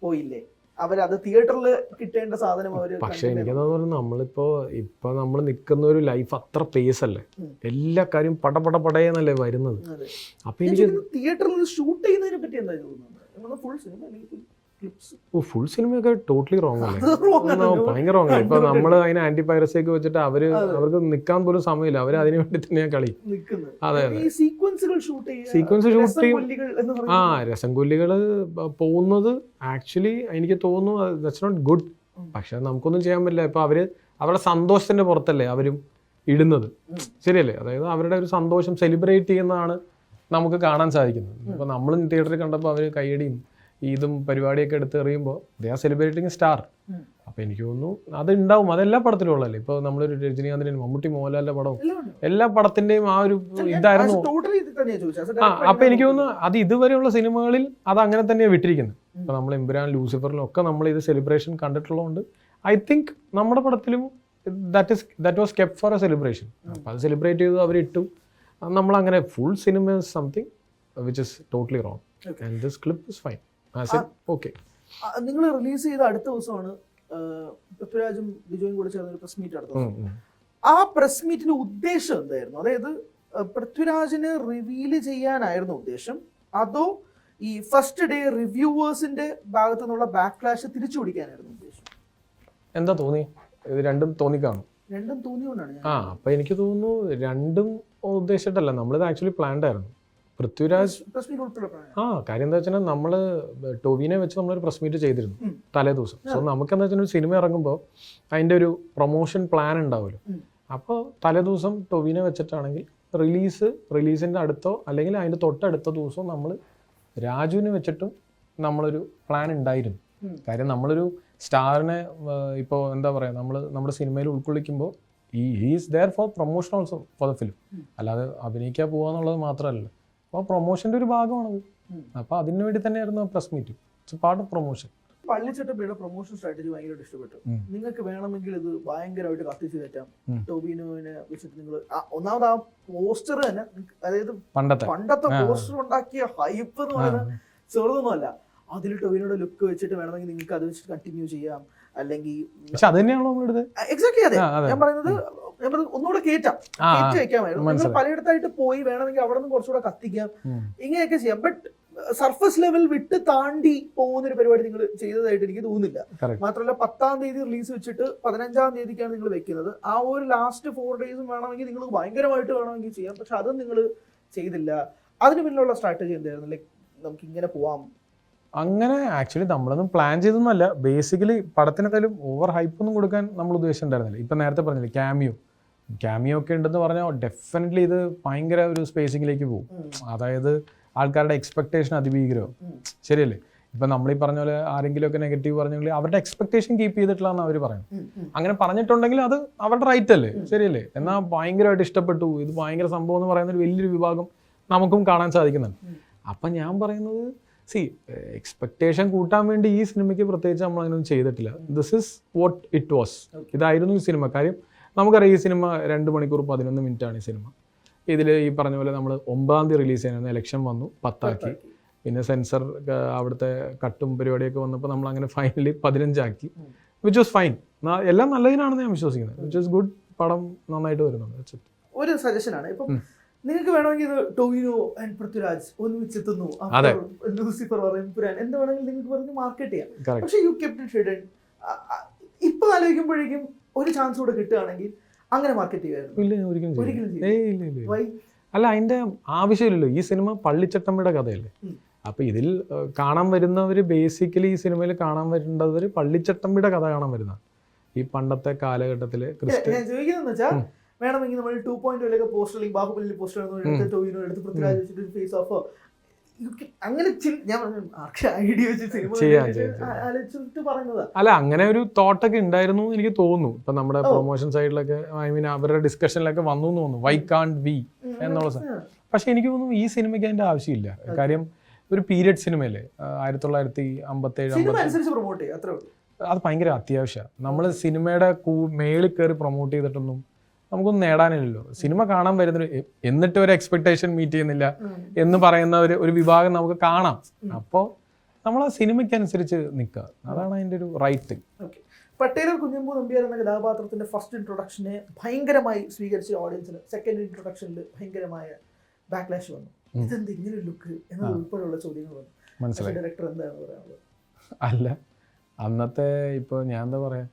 പോയില്ലേ, അവരത് തിയേറ്ററിൽ കിട്ടേണ്ട സാധനം അവര്. പക്ഷെ എനിക്ക് നമ്മളിപ്പോ നമ്മൾ നിൽക്കുന്ന ഒരു ലൈഫ് അത്ര പേസ് അല്ലേ, എല്ലാ കാര്യം പടയെന്നല്ലേ വരുന്നത്. അപ്പൊ എനിക്ക് തിയേറ്ററിൽ ഷൂട്ട് ചെയ്യുന്നതിനെ പറ്റി എന്താ തോന്നുന്നത്? ഫുൾ സിനിമ ഫുൾ സിനിമയൊക്കെ ടോട്ടലി റോങ് അല്ലേ, ഭയങ്കര റോങ് അല്ലേ. ഇപ്പൊ നമ്മൾ അതിന് ആന്റി പൈറസി ഒക്കെ വെച്ചിട്ട് അവർക്ക് നിൽക്കാൻ പോലും സമയമില്ല, അവർ അതിനു വേണ്ടി തന്നെയാ കളി. അതെ അതെ, സീക്വൻസ് ഷൂട്ട് ചെയ്യും. രസംകൊല്ലികള് പോകുന്നത് ആക്ച്വലി എനിക്ക് തോന്നുന്നു ദാറ്റ്സ് നോട്ട് ഗുഡ്. പക്ഷെ നമുക്കൊന്നും ചെയ്യാൻ പറ്റില്ല. ഇപ്പൊ അവരുടെ സന്തോഷത്തിന്റെ പുറത്തല്ലേ അവരും ഇടുന്നത്, ശരിയല്ലേ? അതായത് അവരുടെ ഒരു സന്തോഷം സെലിബ്രേറ്റ് ചെയ്യുന്നതാണ് നമുക്ക് കാണാൻ സാധിക്കുന്നത്. ഇപ്പൊ നമ്മൾ തിയേറ്ററിൽ കണ്ടപ്പോൾ അവര് കൈയടിയും ഇതും പരിപാടിയൊക്കെ എടുത്ത് എറിയുമ്പോൾ ദേ ആർ സെലിബ്രേറ്റിംഗ് സ്റ്റാർ. അപ്പോൾ എനിക്ക് തോന്നുന്നു അത് ഉണ്ടാവും, അതെല്ലാ പടത്തിലും ഉള്ളല്ലേ. ഇപ്പോൾ നമ്മളൊരു രജനീകാന്തിൻ്റെയും മമ്മൂട്ടി മോഹൻലാലിൻ്റെ പടവും എല്ലാ പടത്തിൻ്റെയും ആ ഒരു ഇതായിരുന്നു. അപ്പോൾ എനിക്ക് തോന്നുന്നു അത് ഇതുവരെയുള്ള സിനിമകളിൽ അത് അങ്ങനെ തന്നെയാണ് വിട്ടിരിക്കുന്നത്. ഇപ്പോൾ നമ്മൾ എമ്പുരാൻ, ലൂസിഫറിലും ഒക്കെ നമ്മൾ ഇത് സെലിബ്രേഷൻ കണ്ടിട്ടുള്ളതുകൊണ്ട് ഐ തിങ്ക് നമ്മുടെ പടത്തിലും that was kept for a celebration. അപ്പോൾ അത് സെലിബ്രേറ്റ് ചെയ്തു, അവരിട്ടു. നമ്മളങ്ങനെ full cinema is something which is totally wrong and this clip is fine. Okay, നിങ്ങൾ റിലീസ് ചെയ്ത അടുത്ത ദിവസമാണ് പൃഥ്വിരാജും ബിജോയും കൂടെ ചേർന്ന് ഒരു പ്രസ് മീറ്റ് നടത്തുന്നത്. ആ പ്രസ് മീറ്റിന്റെ ഉദ്ദേശം എന്തായിരുന്നു? അതായത് പൃഥ്വിരാജിന് റിവീൽ ചെയ്യാനായിരുന്നു ഉദ്ദേശം, അതോ ഈ ഫസ്റ്റ് ഡേ റിവ്യൂവേഴ്സിന്റെ ഭാഗത്തു നിന്നുള്ള ബാക്ക്ലാഷ് തിരിച്ചു പിടിക്കാനായിരുന്നു ഉദ്ദേശം? എന്താ തോന്നി? ഇത് രണ്ടും തോന്നിക്കാണും. രണ്ടും തോന്നിയോണ്ടാണ്. അപ്പൊ എനിക്ക് തോന്നുന്നു രണ്ടും ഉദ്ദേശിച്ചിട്ടല്ല, നമ്മളിത് ആക്ച്വലി പ്ലാൻഡ് ആയിരുന്നു. പൃഥ്വിരാജ് കാര്യം എന്താ വെച്ചാൽ നമ്മള് ടൊവിനെ വെച്ച് നമ്മളൊരു പ്രസ് മീറ്റ് ചെയ്തിരുന്നു തലേ ദിവസം. സോ നമുക്ക് എന്താ വെച്ചാൽ ഒരു സിനിമ ഇറങ്ങുമ്പോൾ അതിന്റെ ഒരു പ്രൊമോഷൻ പ്ലാൻ ഉണ്ടാവുമല്ലോ. അപ്പോൾ തലേ ദിവസം ടൊവിനെ വെച്ചിട്ടാണെങ്കിൽ റിലീസിന്റെ അടുത്തോ അല്ലെങ്കിൽ അതിന്റെ തൊട്ടടുത്ത ദിവസവും നമ്മൾ രാജുവിനെ വെച്ചിട്ടും നമ്മളൊരു പ്ലാൻ ഉണ്ടായിരുന്നു. കാര്യം നമ്മളൊരു സ്റ്റാറിനെ ഇപ്പോൾ എന്താ പറയുക, നമ്മുടെ സിനിമയിൽ ഉൾക്കൊള്ളിക്കുമ്പോൾ is there for promotion also for the film. അല്ലാതെ അഭിനയിക്കാൻ പോകാന്നുള്ളത് മാത്രമല്ല, അപ്പോൾ പ്രൊമോഷൻ്റെ ഒരു ഭാഗമാണത്. അപ്പോൾ അതിനു വേണ്ടി തന്നെയായിരുന്നു press meet. It's part of promotion. പള്ളിച്ചട്ടമ്പിയുടെ പ്രൊമോഷൻ സ്ട്രാറ്റജി ഭയങ്കരമായിട്ട് ഇഷ്ടപ്പെട്ടു. നിങ്ങൾക്ക് വേണമെങ്കിൽ ഇത് ഭയങ്കരമായിട്ട് കത്തിച്ച് കയറ്റാം. ടോബിനോവിനെ വെച്ചിട്ട് നിങ്ങൾ ഒന്നാമത് ആ പോസ്റ്റർ തന്നെ, അതായത് പണ്ടത്തെ പോസ്റ്റർ ഉണ്ടാക്കിയ ഹൈപ്പ് എന്ന് പറയുന്നത് ചെറുതൊന്നുമല്ല. അതിൽ ടോബിനോയുടെ ലുക്ക് വെച്ചിട്ട് വേണമെങ്കിൽ നിങ്ങൾക്ക് അത് വെച്ചിട്ട് കണ്ടിന്യൂ ചെയ്യാം. അല്ലെങ്കിൽ എക്സാക്ട്ലി അതെ ഞാൻ പറയുന്നത് ഒന്നുകൂടെ കയറ്റി വെക്കാമായിരുന്നു. പലയിടത്തായിട്ട് പോയി വേണമെങ്കിൽ അവിടെ നിന്ന് കുറച്ചുകൂടെ കത്തിക്കാം, ഇങ്ങനെയൊക്കെ ചെയ്യാം. ബട്ട് സർഫസ് ലെവൽ വിട്ട് താണ്ടി പോകുന്ന ഒരു പരിപാടി നിങ്ങൾ ചെയ്തതായിട്ട് എനിക്ക് തോന്നുന്നില്ല. മാത്രമല്ല 10-ാം തീയതി റിലീസ് വെച്ചിട്ട് 15-ാം തീയതിക്കാണ് നിങ്ങൾ വെക്കുന്നത്. ആ ഒരു ലാസ്റ്റ് 4 ഡേയ്സും വേണമെങ്കിൽ നിങ്ങൾ ഭയങ്കരമായിട്ട് വേണമെങ്കിൽ ചെയ്യാം. പക്ഷെ അതും നിങ്ങൾ ചെയ്തില്ല. അതിന് പിന്നിലുള്ള സ്ട്രാറ്റജി എന്തായിരുന്നു? ലൈക്ക് നമുക്ക് ഇങ്ങനെ പോവാം അങ്ങനെ ആക്ച്വലി നമ്മളൊന്നും പ്ലാൻ ചെയ്തൊന്നുമല്ല. ബേസിക്കലി പടത്തിനെന്തായാലും ഓവർ ഹൈപ്പ് ഒന്നും കൊടുക്കാൻ നമ്മൾ ഉദ്ദേശിച്ചിട്ടുണ്ടായിരുന്നില്ല. ഇപ്പം നേരത്തെ പറഞ്ഞില്ലേ ക്യാമിയോ ഒക്കെ ഉണ്ടെന്ന് പറഞ്ഞാൽ ഡെഫിനറ്റ്ലി ഇത് ഭയങ്കര ഒരു സ്പേസിങ്ങിലേക്ക് പോകും. അതായത് ആൾക്കാരുടെ എക്സ്പെക്ടേഷൻ അതിഭീകരവും. ശരിയല്ലേ? ഇപ്പം നമ്മളീ പറഞ്ഞ പോലെ ആരെങ്കിലും ഒക്കെ നെഗറ്റീവ് പറഞ്ഞെങ്കിൽ അവരുടെ എക്സ്പെക്ടേഷൻ കീപ്പ് ചെയ്തിട്ടില്ലാന്ന് അവർ പറയും. അങ്ങനെ പറഞ്ഞിട്ടുണ്ടെങ്കിൽ അത് അവരുടെ റൈറ്റ് അല്ലേ? ശരിയല്ലേ? എന്നാൽ ഭയങ്കരമായിട്ട് ഇഷ്ടപ്പെട്ടു, ഇത് ഭയങ്കര സംഭവം എന്ന് പറയുന്ന ഒരു വലിയൊരു വിഭാഗം നമുക്കും കാണാൻ സാധിക്കുന്നുണ്ട്. അപ്പം ഞാൻ പറയുന്നത് എക്സ്പെക്ടേഷൻ കൂട്ടാൻ വേണ്ടി ഈ സിനിമയ്ക്ക് പ്രത്യേകിച്ച് നമ്മൾ അങ്ങനെയൊന്നും ചെയ്തിട്ടില്ല. This is what it was. ഇതായിരുന്നു ഈ സിനിമ. കാര്യം നമുക്കറിയാം ഈ സിനിമ 2 മണിക്കൂർ 11 മിനിറ്റാണ് ഈ സിനിമ. ഇതിൽ ഈ പറഞ്ഞ പോലെ നമ്മൾ 9-ാം തീയതി റിലീസ് ചെയ്യാനായിരുന്നു. ഇലക്ഷൻ വന്നു, 10 പിന്നെ സെൻസർ അവിടുത്തെ കട്ടും പരിപാടിയൊക്കെ വന്നപ്പോൾ നമ്മൾ അങ്ങനെ ഫൈനലി 15 വിച്ച് വാസ് ഫൈൻ. എല്ലാം നല്ലതിനാണെന്ന് ഞാൻ വിശ്വസിക്കുന്നത്. Which was good. പടം നന്നായിട്ട് വരുന്നുണ്ട്. ഒരു സജഷനാണ്, ഇപ്പം നിങ്ങൾക്ക് വേണമെങ്കിൽ ഇത് ടൊവിനോ ആൻഡ് പൃഥ്വിരാജ് ഒന്നിച്ചെത്തുന്നു, ലൂസിഫർ പറയും, പുരാൻ എന്ത് വേണമെങ്കിൽ നിങ്ങൾക്ക് പറഞ്ഞ് മാർക്കറ്റ് ചെയ്യാം. പക്ഷെ യു കെപ്റ്റ് ഇറ്റ് ഹിഡൻ. ഇപ്പൊ ആലോചിക്കുമ്പോഴേക്കും ഒരു ചാൻസ് കൂടെ കിട്ടുകയാണെങ്കിൽ അങ്ങനെ മാർക്കറ്റ് ചെയ്യുമായിരുന്നു. അല്ല, അതിന്റെ ആവശ്യമില്ലല്ലോ. ഈ സിനിമ പള്ളിച്ചട്ടമ്പിയുടെ കഥയല്ലേ. അപ്പൊ ഇതിൽ കാണാൻ വരുന്നവര് ബേസിക്കലി ഈ സിനിമയിൽ കാണാൻ വരേണ്ടവര് പള്ളിച്ചട്ടമ്പിയുടെ കഥ കാണാൻ വരുന്ന ഈ പണ്ടത്തെ കാലഘട്ടത്തില് ഞാൻ ചോദിക്കുന്നതെന്ന് വെച്ചാൽ വേണമെങ്കിൽ നമ്മൾ 2.0 പോസ്റ്റർ അല്ലെങ്കിൽ ബാഹുബലി പോസ്റ്റർ എടുത്ത് ടൊവിനോ എടുത്ത് പൃഥ്വിരാജ് വെച്ചിട്ട് ഫേസ് ഓഫ് അങ്ങനെ ഞാൻ ഐഡിയ വെച്ച് പറയുന്നതാ. അല്ല, അങ്ങനെ ഒരു തോട്ടൊക്കെ ഉണ്ടായിരുന്നു എനിക്ക് തോന്നുന്നു. ഇപ്പൊ നമ്മുടെ പ്രൊമോഷൻ സൈഡിലൊക്കെ ഐ മീൻ അവരുടെ ഡിസ്കഷനിലൊക്കെ വന്നു എന്ന് തോന്നുന്നു. വൈ കാണ്ട് വി എന്നുള്ള സാധനം. പക്ഷെ എനിക്ക് തോന്നുന്നു ഈ സിനിമയ്ക്ക് അതിന്റെ ആവശ്യമില്ല. കാര്യം ഒരു പീരിയഡ് സിനിമയല്ലേ, 1957 അത് ഭയങ്കര അത്യാവശ്യമാണ്. നമ്മൾ സിനിമയുടെ മേളിൽ കയറി പ്രൊമോട്ട് ചെയ്തിട്ടൊന്നും നമുക്കൊന്നും നേടാനില്ലല്ലോ. സിനിമ കാണാൻ വരുന്നൊരു എന്നിട്ട് ഒരു എക്സ്പെക്ടേഷൻ മീറ്റ് ചെയ്യുന്നില്ല എന്ന് പറയുന്ന ഒരു വിഭാഗം നമുക്ക് കാണാം. അപ്പോൾ നമ്മൾ ആ സിനിമയ്ക്ക് അനുസരിച്ച് നിൽക്കുക, അതാണ് അതിൻ്റെ ഒരു റൈറ്റ്. പട്ടേലർ കുഞ്ഞമ്പു നമ്പ്യാർ എന്ന കഥാപാത്രത്തിന്റെ ഫസ്റ്റ് ഇൻട്രൊഡക്ഷനെ ഭയങ്കരമായി സ്വീകരിച്ച ഓഡിയൻസിന് സെക്കൻഡ് ഇൻട്രൊഡക്ഷനിൽ ഭയങ്കരമായ ബാക്ക്ലാഷ് വന്നു. ഇതെന്ത് ഇങ്ങനെ ലുക്ക് എന്നത് ഉൾപ്പെടെയുള്ള ചോദ്യങ്ങൾ വന്നു. മനസ്സിലായി ഡയറക്ടർ എന്താണ് പറയാനുള്ളത്? അല്ല, അന്നത്തെ ഇപ്പോൾ ഞാൻ എന്താ പറയാ,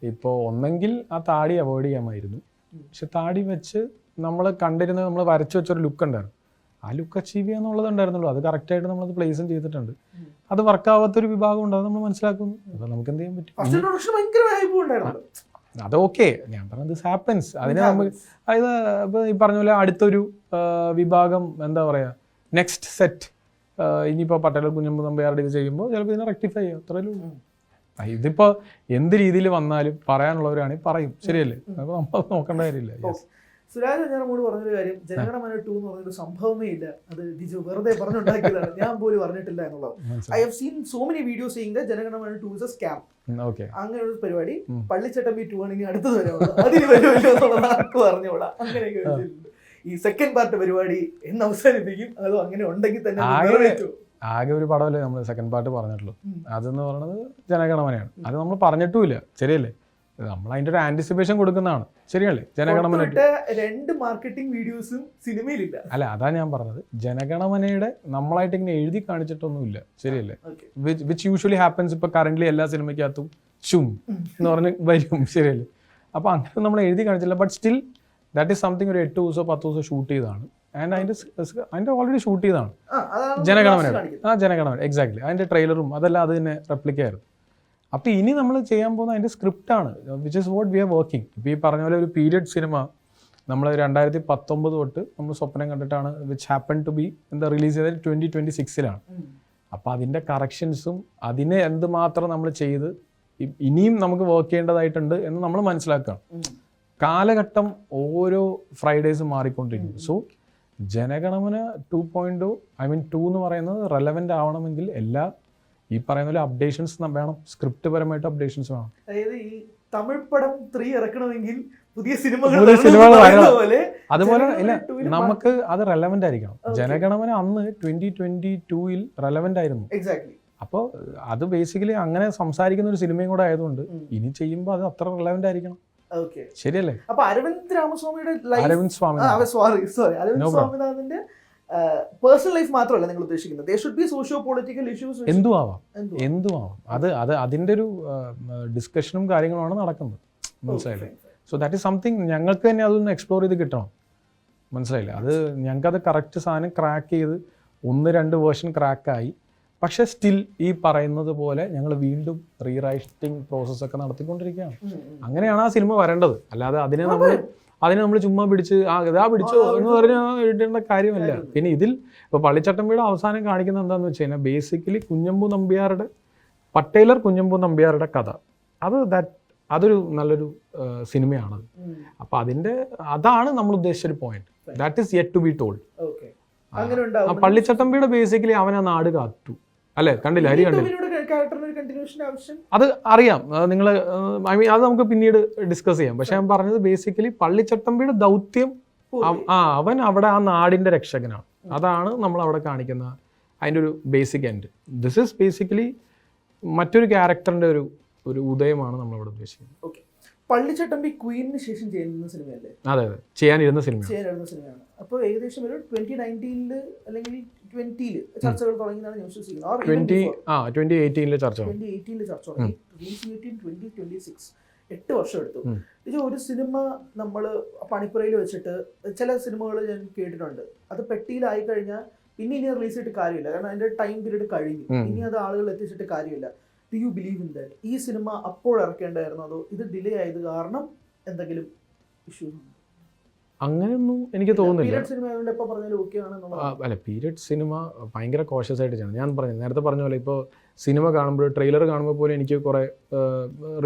ഇപ്പോൾ ഒന്നെങ്കിൽ ആ താടി അവോയ്ഡ് ചെയ്യാമായിരുന്നു. പക്ഷെ താടി വെച്ച് നമ്മൾ കണ്ടിരുന്നത്, നമ്മൾ വരച്ചു വെച്ചൊരു ലുക്ക് ഉണ്ടായിരുന്നു. ആ ലുക്ക് അച്ചീവ് ചെയ്യാന്നുള്ളത് ഉണ്ടായിരുന്നുള്ളൂ. അത് കറക്റ്റായിട്ട് നമ്മളത് പ്ലേസും ചെയ്തിട്ടുണ്ട്. അത് വർക്കാവാത്തൊരു വിഭാഗം ഉണ്ടാവും, നമ്മൾ മനസ്സിലാക്കുന്നു. അപ്പൊ നമുക്ക് എന്ത് ചെയ്യാൻ പറ്റും? അത് ഓക്കെ, ഞാൻ പറഞ്ഞത് ദിസ് ഹാപ്പൻസ്. അതിന് നമുക്ക് അതായത് ഇപ്പൊ ഈ പറഞ്ഞ പോലെ അടുത്തൊരു വിഭാഗം എന്താ പറയാ, നെക്സ്റ്റ് സെറ്റ് ഇനിയിപ്പോൾ പട്ടേലർ കുഞ്ഞമ്പു നമ്പ്യാരുടെ ഇത് ചെയ്യുമ്പോൾ ചിലപ്പോൾ ഇതിനെ റെക്ടിഫൈ ചെയ്യാം. അത്രയല്ലേ ഉള്ളൂ. ഇതിപ്പോ എന്ത് രീതിയിൽ വന്നാലും പറയാനുള്ളവരാണെങ്കിൽ പറയും. ശരിയല്ലേ? അപ്പൊ നമ്മൾ നോക്കേണ്ട കാര്യമില്ല. സുരാജ് വെഞ്ഞാറമൂട് പറഞ്ഞൊരു കാര്യം, ജനഗണമന 2 എന്ന് പറഞ്ഞൊരു സംഭവമേ ഇല്ല, അത് ഡിജു വെറുതെ പറഞ്ഞുണ്ടാക്കിയതാണ്, ഞാൻ പോലും പറഞ്ഞിട്ടില്ല എന്നുള്ളത്. I have seen so many videos seeing that Jana Gana Mana 2 is A scam. അങ്ങനെ ഒരു പരിപാടി പള്ളിച്ചട്ടമ്പി 2 ആണെങ്കിൽ അടുത്തത് വരാം, അതിന് വരുമല്ലോ എന്നുള്ളത് ആർക്ക് പറഞ്ഞോളാം. അങ്ങനെയൊക്കെ വെച്ചിട്ടുണ്ട്. ഈ സെക്കൻഡ് പാർട്ട് പരിപാടി എന്ന് അവസാനിപ്പിക്കും, അതോ അങ്ങനെ ഉണ്ടെങ്കിൽ തന്നെ ആകെ ഒരു പടമല്ലേ നമ്മൾ സെക്കൻഡ് പാർട്ട് പറഞ്ഞിട്ടുള്ളൂ. അതെന്ന് പറയുന്നത് ജനഗണമനയാണ്. അത് നമ്മൾ പറഞ്ഞിട്ടുമില്ല, ശരിയല്ലേ? നമ്മൾ അതിന്റെ ഒരു ആന്റിസിപ്പേഷൻ കൊടുക്കുന്നതാണ്, ശരിയല്ലേ? ജനഗണമന 2 മാർക്കറ്റിംഗ് വീഡിയോസും സിനിമയിലില്ല. അല്ല, അതാ ഞാൻ പറഞ്ഞത്, ജനഗണമനയുടെ നമ്മളായിട്ട് ഇങ്ങനെ എഴുതി കാണിച്ചിട്ടൊന്നുമില്ല, ശരിയല്ലേ? Which usually happens. ഇപ്പൊ കറന്റ്ലി എല്ലാ സിനിമയ്ക്കകത്തും ഷും എന്ന് പറഞ്ഞ് വരും, ശരിയല്ലേ? അപ്പൊ അങ്ങനെ നമ്മൾ എഴുതി കാണിച്ചില്ല. But still that is something. ഒരു 8 ദിവസമോ 10 ദിവസമോ ഷൂട്ട് ചെയ്തതാണ്. ആൻഡ് അതിന്റെ ഓൾറെഡി ഷൂട്ട് ചെയ്തതാണ് ജനഗണമനയുടെ. ജനഗണമന എക്സാക്ട്ലി. അതിന്റെ ട്രെയിലറും അതെല്ലാം അത് തന്നെ റെപ്ലിക്കായിരുന്നു. അപ്പോൾ ഇനി നമ്മൾ ചെയ്യാൻ പോകുന്ന അതിൻ്റെ സ്ക്രിപ്റ്റാണ്, which is what we are working. ഇപ്പോൾ ഈ പറഞ്ഞ പോലെ ഒരു പീരിയഡ് സിനിമ നമ്മൾ 2019 തൊട്ട് നമ്മൾ സ്വപ്നം കണ്ടിട്ടാണ്, വിച്ച് ഹാപ്പൻ ടു ബി എന്താ റിലീസ് ചെയ്തത് 2026-ലാണ്. അപ്പോൾ അതിൻ്റെ കറക്ഷൻസും അതിനെ എന്തുമാത്രം നമ്മൾ ചെയ്ത് ഇനിയും നമുക്ക് വർക്ക് ചെയ്യേണ്ടതായിട്ടുണ്ട് എന്ന് നമ്മൾ മനസ്സിലാക്കുകയാണ്. കാലഘട്ടം ഓരോ ഫ്രൈഡേസും മാറിക്കൊണ്ടിരിക്കും. സോ ജനഗണമന 2.0 2 എന്ന് പറയുന്നത് റെലവൻ്റ് ആവണമെങ്കിൽ എല്ലാ ഈ പറയുന്ന പോലെ അപ്ഡേഷൻസ് വേണം, സ്ക്രിപ്റ്റ് പരമായിട്ട് അപ്ഡേഷൻസ് വേണം. അതായത് ഈ തമിഴ് പടം 3 ഇറക്കണമെങ്കിൽ പുതിയ സിനിമകൾ അതുപോലെ ഇല്ല, നമുക്ക് അത് റെലവൻ്റ് ആയിരിക്കണം. ജനഗണമന അന്ന് 2022-ൽ റെലവൻ്റ് ആയിരുന്നു. അപ്പോൾ അത് ബേസിക്കലി അങ്ങനെ സംസാരിക്കുന്ന ഒരു സിനിമയും കൂടെ ആയതുകൊണ്ട് ഇനി ചെയ്യുമ്പോൾ അത് അത്ര റെലവൻ്റ് ആയിരിക്കണം, ശരിയല്ലേ? അപ്പൊ അരവിന്ദ് രാമസ്വാമിയുടെ അരവിന്ദ് സ്വാമിനാഥന്റെ പേഴ്സണൽ ലൈഫ് മാത്രമല്ല നിങ്ങൾ ഉദ്ദേശിക്കുന്നത്, there should be socio-political issues. എന്തും ആവാം. അത് അതിൻ്റെ ഒരു ഡിസ്കഷനും കാര്യങ്ങളുമാണ് നടക്കുന്നത്, മനസ്സിലായില്ലേ? സോ ദാറ്റ് ഈസ് സംതിങ് ഞങ്ങൾക്ക് തന്നെ അതൊന്ന് എക്സ്പ്ലോർ ചെയ്ത് കിട്ടണം, മനസ്സിലായില്ലേ? അത് ഞങ്ങൾക്കത് കറക്റ്റ് സാധനം ക്രാക്ക് ചെയ്ത് 1-2 വേർഷൻ ക്രാക്കായി. പക്ഷേ സ്റ്റിൽ ഈ പറയുന്നത് പോലെ ഞങ്ങൾ വീണ്ടും റീറൈറ്റിംഗ് പ്രോസസ്സൊക്കെ നടത്തിക്കൊണ്ടിരിക്കുകയാണ്. അങ്ങനെയാണ് ആ സിനിമ വരേണ്ടത്. അല്ലാതെ അതിനെ നമ്മൾ ചുമ്മാ പിടിച്ച് ഇതാ പിടിച്ചോ എന്ന് പറഞ്ഞാൽ എഴുതേണ്ട കാര്യമല്ല. പിന്നെ ഇതിൽ ഇപ്പോൾ പള്ളിച്ചട്ടമ്പിയുടെ അവസാനം കാണിക്കുന്നത് എന്താണെന്ന് വെച്ച് കഴിഞ്ഞാൽ ബേസിക്കലി പട്ടേലർ കുഞ്ഞമ്പു നമ്പ്യാരുടെ കഥ. അതൊരു നല്ലൊരു സിനിമയാണത്. അപ്പോൾ അതാണ് നമ്മൾ ഉദ്ദേശിച്ചൊരു point. That is yet to be told. പള്ളിച്ചട്ടമ്പിയുടെ ബേസിക്കലി അവൻ ആ നാട് കാത്തു, അല്ലേ? കണ്ടില്ല, ഹരി കണ്ടില്ല? അത് അറിയാം നിങ്ങൾ, അത് നമുക്ക് പിന്നീട് ഡിസ്കസ് ചെയ്യാം. പക്ഷെ ഞാൻ പറഞ്ഞത് ബേസിക്കലി പള്ളിച്ചട്ടമ്പിയുടെ ദൗത്യം അവൻ അവിടെ ആ നാടിന്റെ രക്ഷകനാണ്. അതാണ് നമ്മൾ അവിടെ കാണിക്കുന്ന അതിൻ്റെ ഒരു basic end. This is basically മറ്റൊരു ക്യാരക്ടറിന്റെ ഒരു ഉദയമാണ് നമ്മളവിടെ ഉദ്ദേശിക്കുന്നത്. പള്ളിച്ചട്ടമ്പി ക്വീനിന് ശേഷം ചെയ്യുന്ന സിനിമയല്ലേ? അതെ, ചെയ്യാനിരുന്ന സിനിമയാണ്. അപ്പോൾ ഏകദേശം ഒരു 2019 അല്ലെങ്കിൽ 20 ചർച്ചകൾ തുടങ്ങിയതാണ് ഞാൻ വിശ്വസിക്കുന്നത്. 2018 ചർച്ച തുടങ്ങി, റിലീസ് 2026, 8 വർഷം എടുത്തു. ഇത് ഒരു സിനിമ നമ്മൾ പണിപ്പുരയിൽ വെച്ചിട്ട്, ചില സിനിമകൾ ഞാൻ കേട്ടിട്ടുണ്ട്, അത് പെട്ടിയിലായി കഴിഞ്ഞാൽ ഇനി റിലീസ് ചെയ്തിട്ട് കാര്യമില്ല, കാരണം അതിന്റെ ടൈം പീരീഡ് കഴിഞ്ഞു, ഇനി അത് ആളുകൾ എത്തിച്ചിട്ട് കാര്യമില്ല. Do you believe in that? ഈ സിനിമ അപ്പോൾ ഇറക്കേണ്ടായിരുന്നോ, അതോ ഇത് ഡിലേ ആയത് കാരണം എന്തെങ്കിലും ഇഷ്യൂസ്? അങ്ങനെയൊന്നും എനിക്ക് തോന്നുന്നില്ല. അല്ല, പീരിയഡ് സിനിമ ഭയങ്കര കോഷ്യസ് ആയിട്ട് ചെയ്യണം. ഞാൻ നേരത്തെ പറഞ്ഞ പോലെ ഇപ്പോൾ സിനിമ കാണുമ്പോൾ, ട്രെയിലർ കാണുമ്പോൾ പോലും എനിക്ക് കുറേ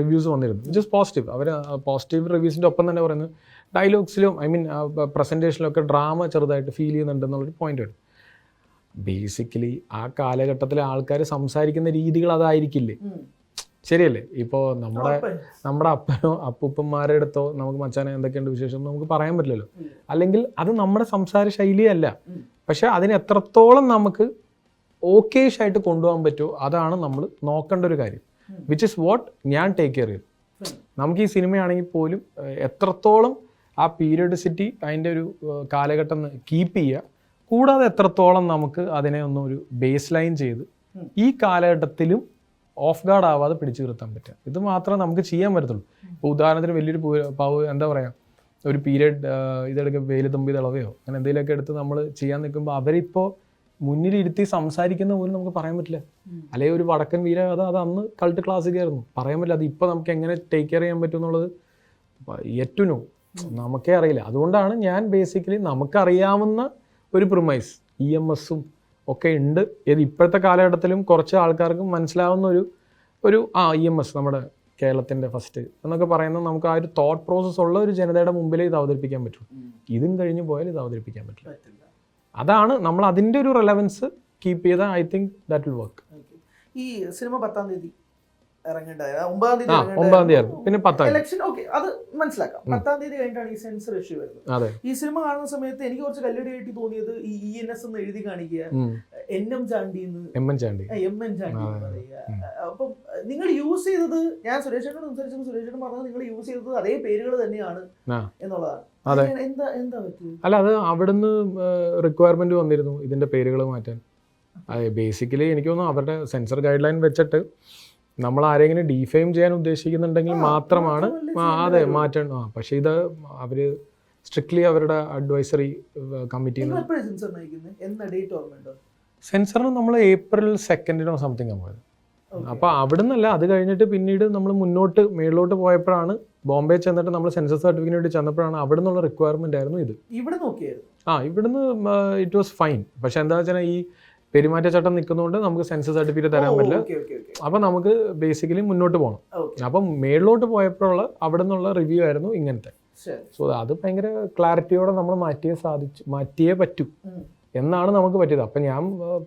റിവ്യൂസ് വന്നിരുന്നു, വിച്ച് ഇസ് പോസിറ്റീവ്. അവർ പോസിറ്റീവ് റിവ്യൂസിൻ്റെ ഒപ്പം തന്നെ പറയുന്നത് ഡയലോഗ്സിലും പ്രസൻറ്റേഷനിലും ഒക്കെ ഡ്രാമ ചെറുതായിട്ട് ഫീൽ ചെയ്യുന്നുണ്ടെന്നുള്ളൊരു പോയിന്റ് വരും. ബേസിക്കലി ആ കാലഘട്ടത്തിലെ ആൾക്കാർ സംസാരിക്കുന്ന രീതികൾ അതായിരിക്കില്ലേ, ശരിയല്ലേ? ഇപ്പോൾ നമ്മുടെ അപ്പനോ അപ്പൂപ്പന്മാരുടെ അടുത്തോ നമുക്ക് മച്ചാനെ എന്തൊക്കെയുണ്ട് വിശേഷം നമുക്ക് പറയാൻ പറ്റില്ലല്ലോ. അല്ലെങ്കിൽ അത് നമ്മുടെ സംസാര ശൈലിയല്ല. പക്ഷെ അതിന് എത്രത്തോളം നമുക്ക് ഓക്കേഷായിട്ട് കൊണ്ടുപോകാൻ പറ്റുമോ അതാണ് നമ്മൾ നോക്കേണ്ട ഒരു കാര്യം. വിച്ച് ഇസ് വാട്ട് ഞാൻ ടേക്ക് കെയർ ചെയ്തു. നമുക്ക് ഈ സിനിമയാണെങ്കിൽ പോലും എത്രത്തോളം ആ പീരിയഡിസിറ്റി അതിൻ്റെ ഒരു കാലഘട്ടം കീപ്പ് ചെയ്യുക, കൂടാതെ എത്രത്തോളം നമുക്ക് അതിനെ ഒന്നൊരു ബേസ് ലൈൻ ചെയ്ത് ഈ കാലഘട്ടത്തിലും ഓഫ് ഗാർഡ് ആവാതെ പിടിച്ചു നിർത്താൻ പറ്റുക. ഇത് മാത്രമേ നമുക്ക് ചെയ്യാൻ പറ്റത്തുള്ളൂ. ഇപ്പോൾ ഉദാഹരണത്തിന് വലിയൊരു എന്താ പറയുക, ഒരു പീരിയഡ് ഇതെടുക്കുക, വെയിൽ തുമ്പി തിളവയോ അങ്ങനെ എന്തെങ്കിലുമൊക്കെ എടുത്ത് നമ്മൾ ചെയ്യാൻ നിൽക്കുമ്പോൾ അവരിപ്പോൾ മുന്നിലിരുത്തി സംസാരിക്കുന്ന പോലും നമുക്ക് പറയാൻ പറ്റില്ല. അല്ലെങ്കിൽ ഒരു വടക്കൻ വീരകഥ അത് അന്ന് കൾട്ട് ക്ലാസിക്കായിരുന്നു, പറയാൻ പറ്റില്ല. അത് ഇപ്പോൾ നമുക്ക് എങ്ങനെ ടേക്ക് കെയർ ചെയ്യാൻ പറ്റും എന്നുള്ളത് യെറ്റുനോ നമുക്കേ അറിയില്ല. അതുകൊണ്ടാണ് ഞാൻ ബേസിക്കലി നമുക്കറിയാവുന്ന ഒരു പ്രിമൈസ് EMSഉം ഒക്കെ ഉണ്ട്. ഏത് ഇപ്പോഴത്തെ കാലഘട്ടത്തിലും കുറച്ച് ആൾക്കാർക്ക് മനസ്സിലാവുന്ന ഒരു EMS നമ്മുടെ കേരളത്തിൻ്റെ ഫസ്റ്റ് എന്നൊക്കെ പറയുന്നത് നമുക്ക് ആ ഒരു തോട്ട് പ്രോസസ്സ് ഉള്ള ഒരു ജനതയുടെ മുമ്പിലേ ഇത് അവതരിപ്പിക്കാൻ പറ്റും. ഇതും കഴിഞ്ഞ് പോയാൽ ഇത് അവതരിപ്പിക്കാൻ പറ്റില്ല. അതാണ് നമ്മൾ അതിൻ്റെ ഒരു റെലവൻസ് കീപ്പ് ചെയ്താൽ I think that will work. ഈ സിനിമ 10-ാം തീയതി ഇറങ്ങേണ്ടതായിരുന്നു, 9-ാം തീയതി ആയിരുന്നു, പിന്നെ 10-ാം ഇലക്ഷൻ. ഓക്കെ, അത് മനസ്സിലാക്കാം. 10-ാം തീയതി കഴിഞ്ഞിട്ടാണ് ഈ സെൻസർ ഇഷ്യൂ വരുന്നത്. ഈ സിനിമ കാണുന്ന സമയത്ത് എനിക്ക് കുറച്ച് കല്ലടിയായിട്ട് തോന്നിയത് ഈ ENS എന്ന് എഴുതി കാണിക്കുക, NM ചാണ്ടി എന്ന് ചാണ്ടി. അപ്പം നിങ്ങൾ യൂസ് ചെയ്തത്, ഞാൻ സുരേഷേട്ടനോട് സംസാരിച്ചപ്പോൾ സുരേഷേട്ടൻ പറഞ്ഞത് നിങ്ങൾ യൂസ് ചെയ്തത് അതേ പേരുകൾ തന്നെയാണ് എന്നുള്ളതാണ്. എന്താ പറ്റിയത്? അല്ല, അത് അവിടുന്ന് റിക്വയർമെന്റ് വന്നിരുന്നു ഇതിന്റെ പേരുകൾ മാറ്റാൻ. അതെ, ബേസിക്കലി എനിക്ക് തോന്നുന്നു അവരുടെ സെൻസർ ഗൈഡ് ലൈൻ വെച്ചിട്ട് നമ്മൾ ആരെങ്കിലും ഡീഫെയിം ചെയ്യാൻ ഉദ്ദേശിക്കുന്നുണ്ടെങ്കിൽ മാത്രമാണ് അതെ മാറ്റണം. പക്ഷെ ഇത് അവര് സ്ട്രിക്ട്ലി അവരുടെ അഡ്വൈസറി കമ്മിറ്റി സെൻസറിന് നമ്മൾ April 2 സംതിങ് ആവുന്നത്. അപ്പോൾ അവിടെ നിന്നല്ല, അത് കഴിഞ്ഞിട്ട് പിന്നീട് നമ്മൾ മേളിലോട്ട് പോയപ്പോഴാണ്, ബോംബെ ചെന്നിട്ട് നമ്മൾ സെൻസർ സർട്ടിഫിക്കറ്റിന് വേണ്ടി ചെന്നപ്പോഴാണ് അവിടെ നിന്നുള്ള റിക്വയർമെന്റ് ആയിരുന്നു ഇത്. ഇവിടുന്ന് ഇറ്റ് വാസ് ഫൈൻ. പക്ഷെ എന്താ വെച്ചാൽ ഈ പെരുമാറ്റച്ചട്ടം നിൽക്കുന്നതുകൊണ്ട് നമുക്ക് സെൻസർ സർട്ടിഫിക്കറ്റ് തരാൻ പറ്റില്ല. അപ്പം നമുക്ക് ബേസിക്കലി മുന്നോട്ട് പോകണം. അപ്പം മേളിലോട്ട് പോയപ്പോഴുള്ള അവിടെ നിന്നുള്ള റിവ്യൂ ആയിരുന്നു ഇങ്ങനത്തെ. സോ അത് ഭയങ്കര ക്ലാരിറ്റിയോടെ നമ്മൾ മാറ്റിയേ പറ്റൂ എന്നാണ് നമുക്ക് പറ്റിയത്. അപ്പം ഞാൻ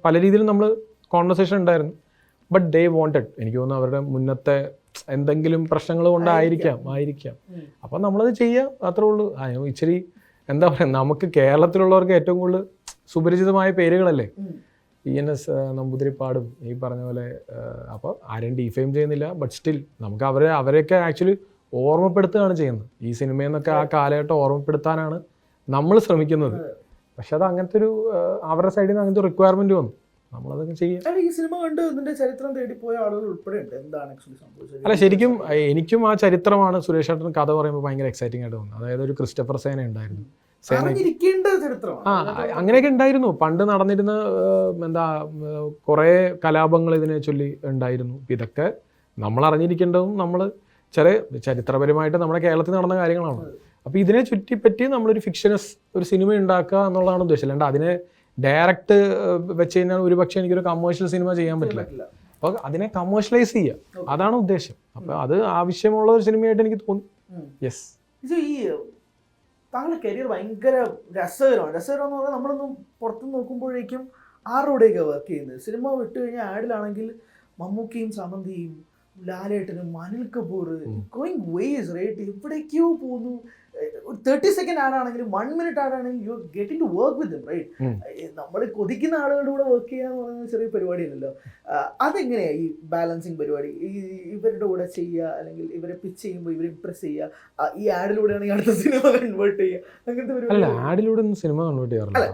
പല രീതിയിലും നമ്മൾ കോൺവെർസേഷൻ ഉണ്ടായിരുന്നു. ബട്ട് ദേ വോണ്ടഡ്, എനിക്ക് തോന്നുന്നു അവരുടെ മുന്നത്തെ എന്തെങ്കിലും പ്രശ്നങ്ങൾ കൊണ്ടായിരിക്കാം. അപ്പം നമ്മളത് ചെയ്യാം, അത്രേ ഉള്ളൂ. ഇച്ചിരി എന്താ പറയുക, നമുക്ക് കേരളത്തിലുള്ളവർക്ക് ഏറ്റവും കൂടുതൽ സുപരിചിതമായ പേരുകളല്ലേ ENS നമ്പൂതിരിപ്പാടും ഈ പറഞ്ഞ പോലെ. അപ്പോൾ ആരെയും ഡിഫെയിം ചെയ്യുന്നില്ല, ബട്ട് സ്റ്റിൽ നമുക്ക് അവരെയൊക്കെ ആക്ച്വലി ഓർമ്മപ്പെടുത്തുകയാണ് ചെയ്യുന്നത്. ഈ സിനിമയിൽ നിന്നൊക്കെ ആ കാലഘട്ടം ഓർമ്മപ്പെടുത്താനാണ് നമ്മൾ ശ്രമിക്കുന്നത്. പക്ഷെ അത് അങ്ങനത്തെ ഒരു അവരുടെ സൈഡിൽ നിന്ന് അങ്ങനത്തെ റിക്വയർമെന്റ് വന്നു, നമ്മളതൊക്കെ ചെയ്യാം. ഈ സിനിമ കണ്ട് ഇതിന്റെ ചരിത്രം തേടി പോയ ആളുകൾ ഉൾപ്പെടെ ഉണ്ട്. എന്താണ് ആക്ച്വലി സംഭവിച്ചത്? അല്ല, ശരിക്കും എനിക്കും ആ ചരിത്രമാണ് സുരേഷ് ഏട്ടൻ കഥ പറയുമ്പോൾ ഭയങ്കര എക്സൈറ്റിംഗ് ആയിട്ട് തോന്നുന്നത്. അതായത് ഒരു ക്രിസ്റ്റഫർ സേന ഉണ്ടായിരുന്നു, അങ്ങനെയൊക്കെ ഉണ്ടായിരുന്നു. പണ്ട് നടന്നിരുന്ന കുറേ കലാപങ്ങൾ ഇതിനെ ചൊല്ലി ഉണ്ടായിരുന്നു. ഇതൊക്കെ നമ്മൾ അറിഞ്ഞിരിക്കേണ്ടതും നമ്മൾ ചരിത്രപരമായിട്ട് നമ്മുടെ കേരളത്തിൽ നടന്ന കാര്യങ്ങളാണ്. അപ്പോൾ ഇതിനെ ചുറ്റിപ്പറ്റി നമ്മളൊരു ഫിക്ഷനസ് ഒരു സിനിമ ഉണ്ടാക്കുക എന്നുള്ളതാണ് ഉദ്ദേശം. അല്ലാണ്ട് അതിനെ ഡയറക്റ്റ് വെച്ച് കഴിഞ്ഞാൽ ഒരുപക്ഷെ എനിക്കൊരു കമേഴ്ഷ്യൽ സിനിമ ചെയ്യാൻ പറ്റില്ല. അപ്പോൾ അതിനെ കമേഴ്ഷ്യലൈസ് ചെയ്യുക, അതാണ് ഉദ്ദേശം. അപ്പോൾ അത് ആവശ്യമുള്ള ഒരു സിനിമയായിട്ട് എനിക്ക് തോന്നി. യെസ്, താങ്കളുടെ കരിയർ ഭയങ്കര രസകരമാണ് എന്ന് പറഞ്ഞാൽ നമ്മളൊന്നും പുറത്തുനിന്ന് നോക്കുമ്പോഴേക്കും ആരോടെയൊക്കെ വർക്ക് ചെയ്യുന്നത്. സിനിമ വിട്ട് കഴിഞ്ഞാൽ ആഡിലാണെങ്കിൽ മമ്മൂക്കയും സമന്തിയും ലാലേട്ടനും Anil Kapoor going ways right, എവിടേക്കോ പോകുന്നു. 30 സെക്കൻഡ് ആടാണെങ്കിലും 1 മിനിറ്റ് ആടാണെങ്കിലും you getting to work with them, right? നമ്മൾ കൊതിക്കുന്ന ആളുകളുടെ കൂടെ വർക്ക് ചെയ്യുക എന്ന് പറയുന്നത് ചെറിയ പരിപാടിയല്ലല്ലോ. അതെങ്ങനെയാണ് ഈ ബാലൻസിങ് പരിപാടി? ഇവരുടെ കൂടെ ചെയ്യുക, അല്ലെങ്കിൽ ഇവരെ പിച്ച് ചെയ്യുമ്പോൾ ഇവരെ ഇംപ്രസ് ചെയ്യുക, ഈ ആഡിലൂടെ ആണെങ്കിൽ അടുത്ത സിനിമ കൺവേർട്ട് ചെയ്യുക, അങ്ങനത്തെ പരിപാടി? ആഡിലൂടെ ഒന്നും സിനിമ കൺവേർട്ട് ചെയ്യാറില്ല.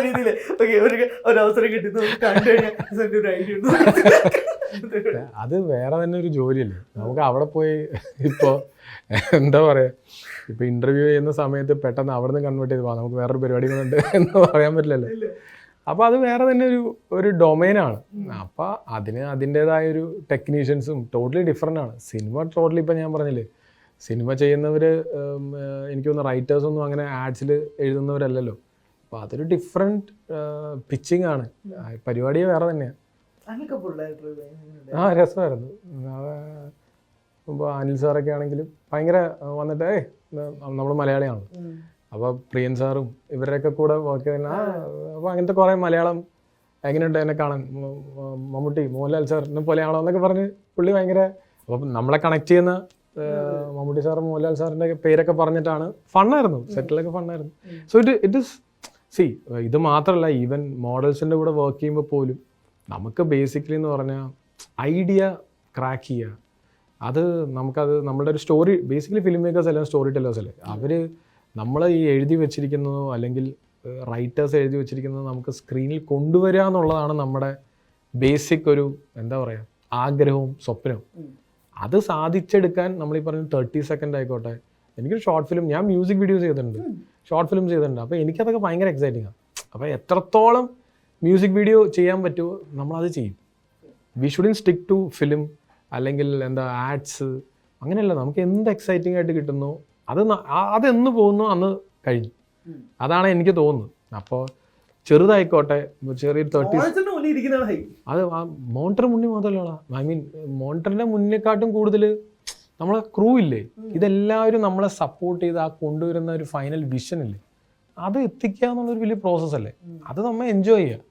രീതിയിൽ ഒരു അവസരം കിട്ടി കണ്ടു കഴിഞ്ഞാൽ ഒരു ഐഡിയ ഉണ്ട്. അത് വേറെ തന്നെ ഒരു ജോലിയല്ലേ. നമുക്ക് അവിടെ പോയി ഇപ്പോൾ എന്താ പറയുക, ഇപ്പോൾ ഇൻ്റർവ്യൂ ചെയ്യുന്ന സമയത്ത് പെട്ടെന്ന് അവിടെ നിന്ന് കൺവേർട്ട് ചെയ്ത് പോകാം, നമുക്ക് വേറൊരു പരിപാടികളുണ്ട് എന്ന് പറയാൻ പറ്റില്ലല്ലോ. അപ്പോൾ അത് വേറെ തന്നെ ഒരു ഡൊമൈനാണ്. അപ്പോൾ അതിൻ്റേതായൊരു ടെക്നീഷ്യൻസും ടോട്ടലി ഡിഫറെൻ്റ് ആണ്. സിനിമ ടോട്ടലി ഇപ്പം ഞാൻ പറഞ്ഞില്ലേ, സിനിമ ചെയ്യുന്നവർ എനിക്ക് തോന്നുന്നു റൈറ്റേഴ്സൊന്നും അങ്ങനെ ആഡ്സിൽ എഴുതുന്നവരല്ലല്ലോ. അപ്പോൾ അതൊരു ഡിഫറെൻറ്റ് പിച്ചിങ് ആണ്. പരിപാടിയെ വേറെ തന്നെയാണ്. രസമായിരുന്നു. ഇപ്പോൾ അനിൽ സാറൊക്കെ ആണെങ്കിലും ഭയങ്കര വന്നിട്ട് നമ്മൾ മലയാളിയാണ്, അപ്പോൾ പ്രിയൻ സാറും ഇവരുടെയൊക്കെ കൂടെ വർക്ക് ചെയ്ത അപ്പോൾ അങ്ങനത്തെ കുറേ മലയാളം എങ്ങനെയുണ്ട് എന്നെ കാണാൻ, മമ്മൂട്ടി മോഹൻലാൽ സാറിനെ പോലെയാണോ എന്നൊക്കെ പറഞ്ഞ് പുള്ളി ഭയങ്കര, അപ്പം നമ്മളെ കണക്ട് ചെയ്യുന്ന മമ്മൂട്ടി സാറും മോഹൻലാൽ സാറിൻ്റെ പേരൊക്കെ പറഞ്ഞിട്ടാണ്. ഫണ്ണായിരുന്നു, സെറ്റിലൊക്കെ ഫണ്ണായിരുന്നു. സോ ഇറ്റ് ഇസ് ഇത് മാത്രമല്ല, ഈവൻ മോഡൽസിൻ്റെ കൂടെ വർക്ക് ചെയ്യുമ്പോൾ പോലും നമുക്ക് ബേസിക്കലി എന്ന് പറഞ്ഞാൽ ഐഡിയ ക്രാക്ക് ചെയ്യുക, അത് നമ്മളുടെ ഒരു സ്റ്റോറി, ബേസിക്കലി ഫിലിം മേക്കേഴ്സ് എല്ലാം സ്റ്റോറി ടെല്ലേഴ്സ് അല്ലേ. അവർ നമ്മൾ ഈ എഴുതി വെച്ചിരിക്കുന്നതോ അല്ലെങ്കിൽ റൈറ്റേഴ്സ് എഴുതി വെച്ചിരിക്കുന്നത് നമുക്ക് സ്ക്രീനിൽ കൊണ്ടുവരിക എന്നുള്ളതാണ് നമ്മുടെ ബേസിക് ഒരു എന്താ പറയുക ആഗ്രഹവും സ്വപ്നവും. അത് സാധിച്ചെടുക്കാൻ നമ്മൾ ഈ പറഞ്ഞ 30 സെക്കൻഡ് ആയിക്കോട്ടെ. എനിക്കൊരു ഷോർട്ട് ഫിലിം, ഞാൻ മ്യൂസിക് വീഡിയോസ് ചെയ്തിട്ടുണ്ട്, ഷോർട്ട് ഫിലിം ചെയ്തിട്ടുണ്ട്. അപ്പോൾ എനിക്കതൊക്കെ ഭയങ്കര എക്സൈറ്റിംഗ് ആണ്. അപ്പോൾ എത്രത്തോളം മ്യൂസിക് വീഡിയോ ചെയ്യാൻ പറ്റുമോ നമ്മളത് ചെയ്യും. We shouldn't stick to film അല്ലെങ്കിൽ എന്താ ആഡ്സ്, അങ്ങനെയല്ല. നമുക്ക് എന്ത് എക്സൈറ്റിംഗ് ആയിട്ട് കിട്ടുന്നോ അതെന്ന് പോകുന്നു അന്ന് കഴിഞ്ഞു. അതാണ് എനിക്ക് തോന്നുന്നത്. അപ്പോൾ ചെറുതായിക്കോട്ടെ, ചെറിയൊരു 30 മോണിറ്ററിന് മുന്നിൽ ഇരിക്കുന്നതാണ് ഹൈ. അത് ആ മോണിറ്റർ മുന്നിൽ മുതലുള്ള ഐ മീൻ മോണിറ്ററിന്റെ മുന്നേക്കാട്ടും കൂടുതൽ നമ്മളെ ക്രൂ ഇല്ലേ, ഇതെല്ലാവരും നമ്മളെ സപ്പോർട്ട് ചെയ്ത് ആ കൊണ്ടുവരുന്ന ഒരു ഫൈനൽ വിഷൻ ഇല്ലേ, അത് എത്തിക്കുക എന്നുള്ളൊരു വലിയ പ്രോസസ്സല്ലേ. അത് നമ്മൾ എൻജോയ് ചെയ്യുക.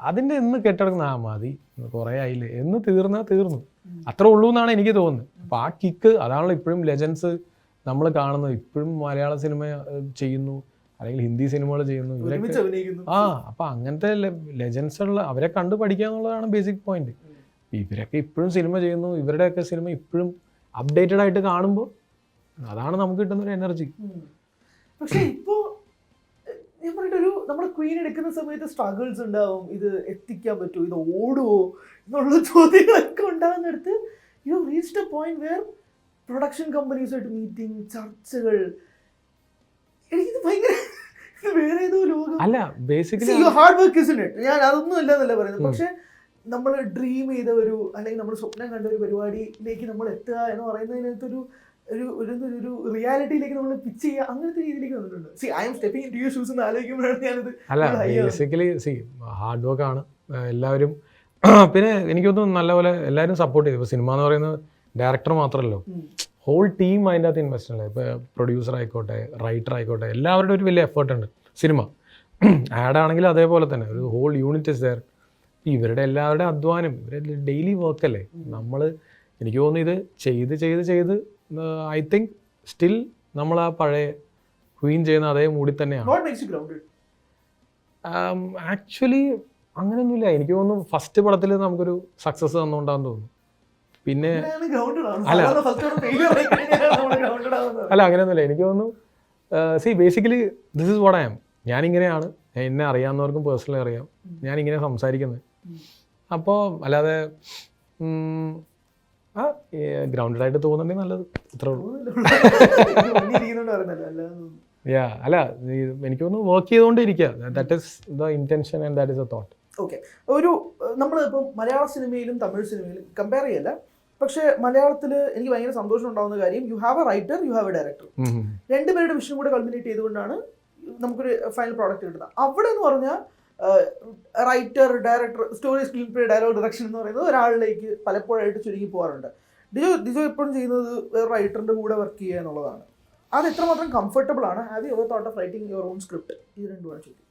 അതിൻ്റെ എന്ന് കെട്ടിടക്കുന്ന മതി കുറേ ആയില്ലേ എന്ന് തീർന്നാൽ തീർന്നു, അത്രേ ഉള്ളൂ എന്നാണ് എനിക്ക് തോന്നുന്നത്. അപ്പോൾ ആ കിക്ക് അതാണല്ലോ ഇപ്പോഴും ലെജൻസ് നമ്മൾ കാണുന്നത്. ഇപ്പോഴും മലയാള സിനിമ ചെയ്യുന്നു, അല്ലെങ്കിൽ ഹിന്ദി സിനിമകൾ ചെയ്യുന്നു ഇവരൊക്കെ. അപ്പം അങ്ങനത്തെ ലെജൻസ് ഉള്ള അവരെ കണ്ടു പഠിക്കുക എന്നുള്ളതാണ് ബേസിക് പോയിന്റ്. ഇവരൊക്കെ ഇപ്പോഴും സിനിമ ചെയ്യുന്നു, ഇവരുടെയൊക്കെ സിനിമ ഇപ്പോഴും അപ്ഡേറ്റഡ് ആയിട്ട് കാണുമ്പോൾ അതാണ് നമുക്ക് കിട്ടുന്ന ഒരു എനർജി. പക്ഷെ ഇപ്പോ ഞാൻ പറഞ്ഞിട്ടൊരു നമ്മുടെ ക്വീൻ എടുക്കുന്ന സമയത്ത് സ്ട്രഗിൾസ് ഉണ്ടാവും, ഇത് എത്തിക്കാൻ പറ്റുമോ, ഇത് ഓടുവോ എന്നുള്ള ചോദ്യങ്ങളൊക്കെ ഉണ്ടാകുന്നിടത്ത് you reached a point where production കമ്പനീസായിട്ട് മീറ്റിംഗ്, ചർച്ചകൾ. എനിക്കിത് ഭയങ്കര വേറെ ഏതോ ലോകം അല്ല. Basically hard work is in it. ഞാൻ അതൊന്നും അല്ലെന്നല്ല പറയുന്നത്. പക്ഷെ നമ്മൾ ഡ്രീം ചെയ്ത ഒരു അല്ലെങ്കിൽ നമ്മൾ സ്വപ്നം കണ്ട ഒരു പരിപാടിയിലേക്ക് നമ്മൾ എത്തുക എന്ന് പറയുന്നതിനകത്തൊരു ഒരു ഒരു റിയാലിറ്റിയിലേക്ക് നമ്മൾ പിച്ച് ചെയ്യുക, അങ്ങനത്തെ രീതിയിലേക്ക് വന്നിട്ടുണ്ട്. See I'm stepping into your shoes എന്ന് ആലോചിക്കുമ്പോഴാണ് ഞാനിത്. അല്ല, ബേസിക്കലി ഹാർഡ് വർക്ക് ആണ് എല്ലാവരും. പിന്നെ എനിക്കൊന്നും നല്ലപോലെ എല്ലാവരും സപ്പോർട്ട് ചെയ്തു. ഇപ്പോൾ സിനിമ എന്ന് പറയുന്നത് ഡയറക്ടർ മാത്രമല്ലോ, ഹോൾ ടീം അതിൻ്റെ അകത്ത് ഇൻവെസ്റ്റ് ഉണ്ട്. ഇപ്പോൾ പ്രൊഡ്യൂസർ ആയിക്കോട്ടെ, റൈറ്റർ ആയിക്കോട്ടെ, എല്ലാവരുടെ ഒരു വലിയ എഫേർട്ട് ഉണ്ട്. സിനിമ ആഡ് ആണെങ്കിലും അതേപോലെ തന്നെ ഒരു ഹോൾ യൂണിറ്റ് ഇസ് ദെയർ. ഇവരുടെ എല്ലാവരുടെ അധ്വാനം, ഇവരുടെ ഡെയിലി വർക്കല്ലേ. നമ്മൾ എനിക്ക് തോന്നുന്നു ഇത് ചെയ്ത് ചെയ്ത് ചെയ്ത് ഐ തിങ്ക് സ്റ്റിൽ നമ്മൾ ആ പഴയ ക്വീൻ ചെയ്യുന്ന അതേ മൂടി തന്നെയാണ്. ആക്ച്വലി അങ്ങനെയൊന്നുമില്ല. എനിക്ക് തോന്നുന്നു ഫസ്റ്റ് പടത്തിൽ നമുക്കൊരു സക്സസ് തന്നുകൊണ്ടാന്ന് തോന്നുന്നു. പിന്നെ അല്ല അങ്ങനെയൊന്നുമില്ല. എനിക്ക് തോന്നുന്നു basically this is what I am. ഞാനിങ്ങനെയാണ്, എന്നെ അറിയാവുന്നവർക്കും പേഴ്സണലി അറിയാം, ഞാനിങ്ങനെ സംസാരിക്കുന്നത്. അപ്പോൾ അല്ലാതെ ഗ്രൗണ്ടഡ് ആയിട്ട് തോന്നുന്നുണ്ടെങ്കിൽ നല്ലത്, ഇത്രേ ഉള്ളൂ. അല്ല എനിക്ക് തോന്നുന്നു വർക്ക് ചെയ്തുകൊണ്ടിരിക്കുക. That is the intention and that is A thought. Okay, ഒരു നമ്മളിപ്പം മലയാള സിനിമയിലും തമിഴ് സിനിമയിലും കമ്പയർ ചെയ്യല്ല, പക്ഷേ മലയാളത്തിൽ എനിക്ക് ഭയങ്കര സന്തോഷം ഉണ്ടാകുന്ന കാര്യം you have A writer, you have A director. രണ്ടുപേരുടെ വിഷയം കൂടെ കൾമിനേറ്റ് ചെയ്തുകൊണ്ടാണ് നമുക്കൊരു ഫൈനൽ പ്രോഡക്റ്റ് കിട്ടുന്നത്. അവിടെ എന്ന് പറഞ്ഞാൽ writer, director, story, screenplay, dialogue, direction എന്ന് പറയുന്നത് ഒരാളിലേക്ക് പലപ്പോഴായിട്ട് ചുരുങ്ങി പോകാറുണ്ട്. ഡിജോ എപ്പോഴും ചെയ്യുന്നത് റൈറ്ററിൻ്റെ കൂടെ വർക്ക് ചെയ്യുക എന്നുള്ളതാണ്. അത് എത്രമാത്രം കംഫർട്ടബിൾ ആണ്? Have you ever thought of writing your own script? ഇത് രണ്ടുമാണ് ചോദ്യം.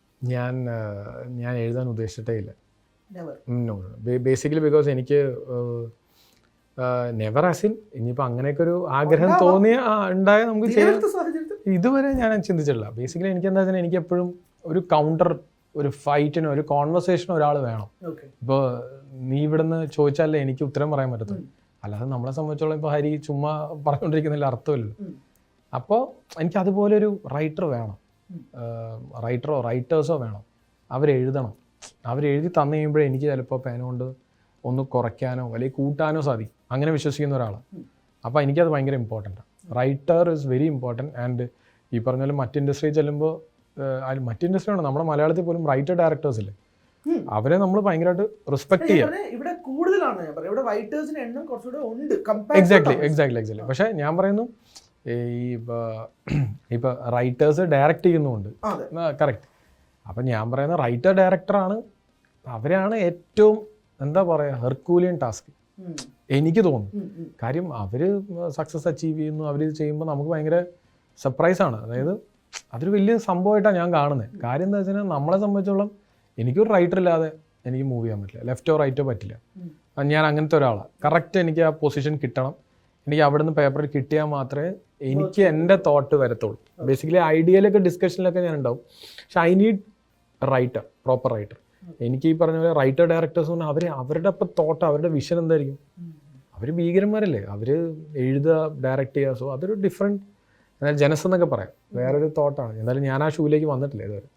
ഞാൻ എഴുതാൻ ഉദ്ദേശിച്ചിട്ടേ ഇല്ല. ബേസിക്കലി ബിക്കോസ് എനിക്ക് നെവർ ആസിൻ ഇനിയിപ്പോൾ അങ്ങനെയൊക്കെ ഒരു ആഗ്രഹം തോന്നിയ ഉണ്ടായ നമുക്ക് ചെയ്യാൻ ഇതുവരെ ഞാൻ ചിന്തിച്ചിട്ടില്ല. ബേസിക്കലി എനിക്ക് എന്താ വെച്ചാൽ എനിക്ക് എപ്പോഴും ഒരു കൗണ്ടർ, ഒരു ഫൈറ്റിനോ ഒരു കോൺവെർസേഷനോ ഒരാൾ വേണം. ഇപ്പോൾ നീ ഇവിടുന്ന് ചോദിച്ചാലേ എനിക്ക് ഉത്തരം പറയാൻ പറ്റത്തുള്ളൂ. അല്ലാതെ നമ്മളെ സംബന്ധിച്ചോളം ഇപ്പോൾ ഹരി ചുമ്മാ പറഞ്ഞുകൊണ്ടിരിക്കുന്നതിൽ അർത്ഥമില്ലല്ലോ. അപ്പോൾ എനിക്ക് അതുപോലെ ഒരു റൈറ്റർ വേണം, റൈറ്ററോ റൈറ്റേഴ്സോ വേണം. അവരെഴുതണം. അവരെഴുതി തന്നു കഴിയുമ്പോഴേ എനിക്ക് ചിലപ്പോൾ പേന കൊണ്ട് ഒന്ന് കുറയ്ക്കാനോ അല്ലെങ്കിൽ കൂട്ടാനോ സാധിക്കും. അങ്ങനെ വിശ്വസിക്കുന്ന ഒരാളാണ്. അപ്പോൾ എനിക്കത് ഭയങ്കര ഇമ്പോർട്ടൻ്റ് ആണ്. Writer is very important. And ഈ പറഞ്ഞ പോലെ മറ്റ് ഇൻഡസ്ട്രി ചെല്ലുമ്പോൾ മറ്റ് ഇൻഡസ്ട്രിയാണ്, നമ്മുടെ മലയാളത്തിൽ പോലും റൈറ്റർ ഡയറക്ടേഴ്സ് ഇല്ലേ, അവരെ നമ്മൾ ഭയങ്കരമായിട്ട് റെസ്പെക്ട് ചെയ്യാം. എക്സാക്ട്ലി. പക്ഷേ ഞാൻ പറയുന്നു ഇപ്പൊ റൈറ്റേഴ്സ് ഡയറക്റ്റ് ചെയ്യുന്നുണ്ട്, കറക്റ്റ്. അപ്പം ഞാൻ പറയുന്ന റൈറ്റർ ഡയറക്ടറാണ്, അവരാണ് ഏറ്റവും എന്താ പറയുക ഹെർക്കൂലിയൻ ടാസ്ക് എനിക്ക് തോന്നുന്നു. കാര്യം അവർ സക്സസ് അച്ചീവ് ചെയ്യുന്നു, അവരിത് ചെയ്യുമ്പോൾ നമുക്ക് ഭയങ്കര സർപ്രൈസാണ്. അതായത് അതൊരു വലിയ സംഭവമായിട്ടാണ് ഞാൻ കാണുന്നത്. കാര്യം എന്താ വെച്ചാൽ നമ്മളെ സംബന്ധിച്ചോളം എനിക്കൊരു റൈറ്റർ ഇല്ലാതെ എനിക്ക് മൂവ് ചെയ്യാൻ പറ്റില്ല, ലെഫ്റ്റോ റൈറ്റോ പറ്റില്ല. ഞാൻ അങ്ങനത്തെ ഒരാളാണ്. കറക്റ്റ് എനിക്ക് ആ പൊസിഷൻ കിട്ടണം. എനിക്ക് അവിടെ നിന്ന് പേപ്പറിൽ കിട്ടിയാൽ മാത്രമേ എനിക്ക് എൻ്റെ തോട്ട് വരത്തുള്ളൂ. ബേസിക്കലി ഐഡിയയിലൊക്കെ ഡിസ്കഷനിലൊക്കെ ഞാൻ ഉണ്ടാവും. പക്ഷെ I need writer, proper writer. എനിക്ക് ഈ പറഞ്ഞ പോലെ റൈറ്റർ ഡയറക്ടേഴ്സ് പറഞ്ഞാൽ അവരുടെ അപ്പം തോട്ട്, അവരുടെ വിഷൻ എന്തായിരിക്കും? അവർ ഭീകരന്മാരല്ലേ, അവർ എഴുതുക, ഡയറക്റ്റ് ചെയ്യുക. സോ അതൊരു ഡിഫറെൻറ്റ്, എന്നാൽ ജനസ് എന്നൊക്കെ പറയാം, വേറൊരു തോട്ടാണ്. എന്തായാലും ഞാൻ ആ ഷൂയിലേക്ക് വന്നിട്ടില്ല ഇതുവരെ.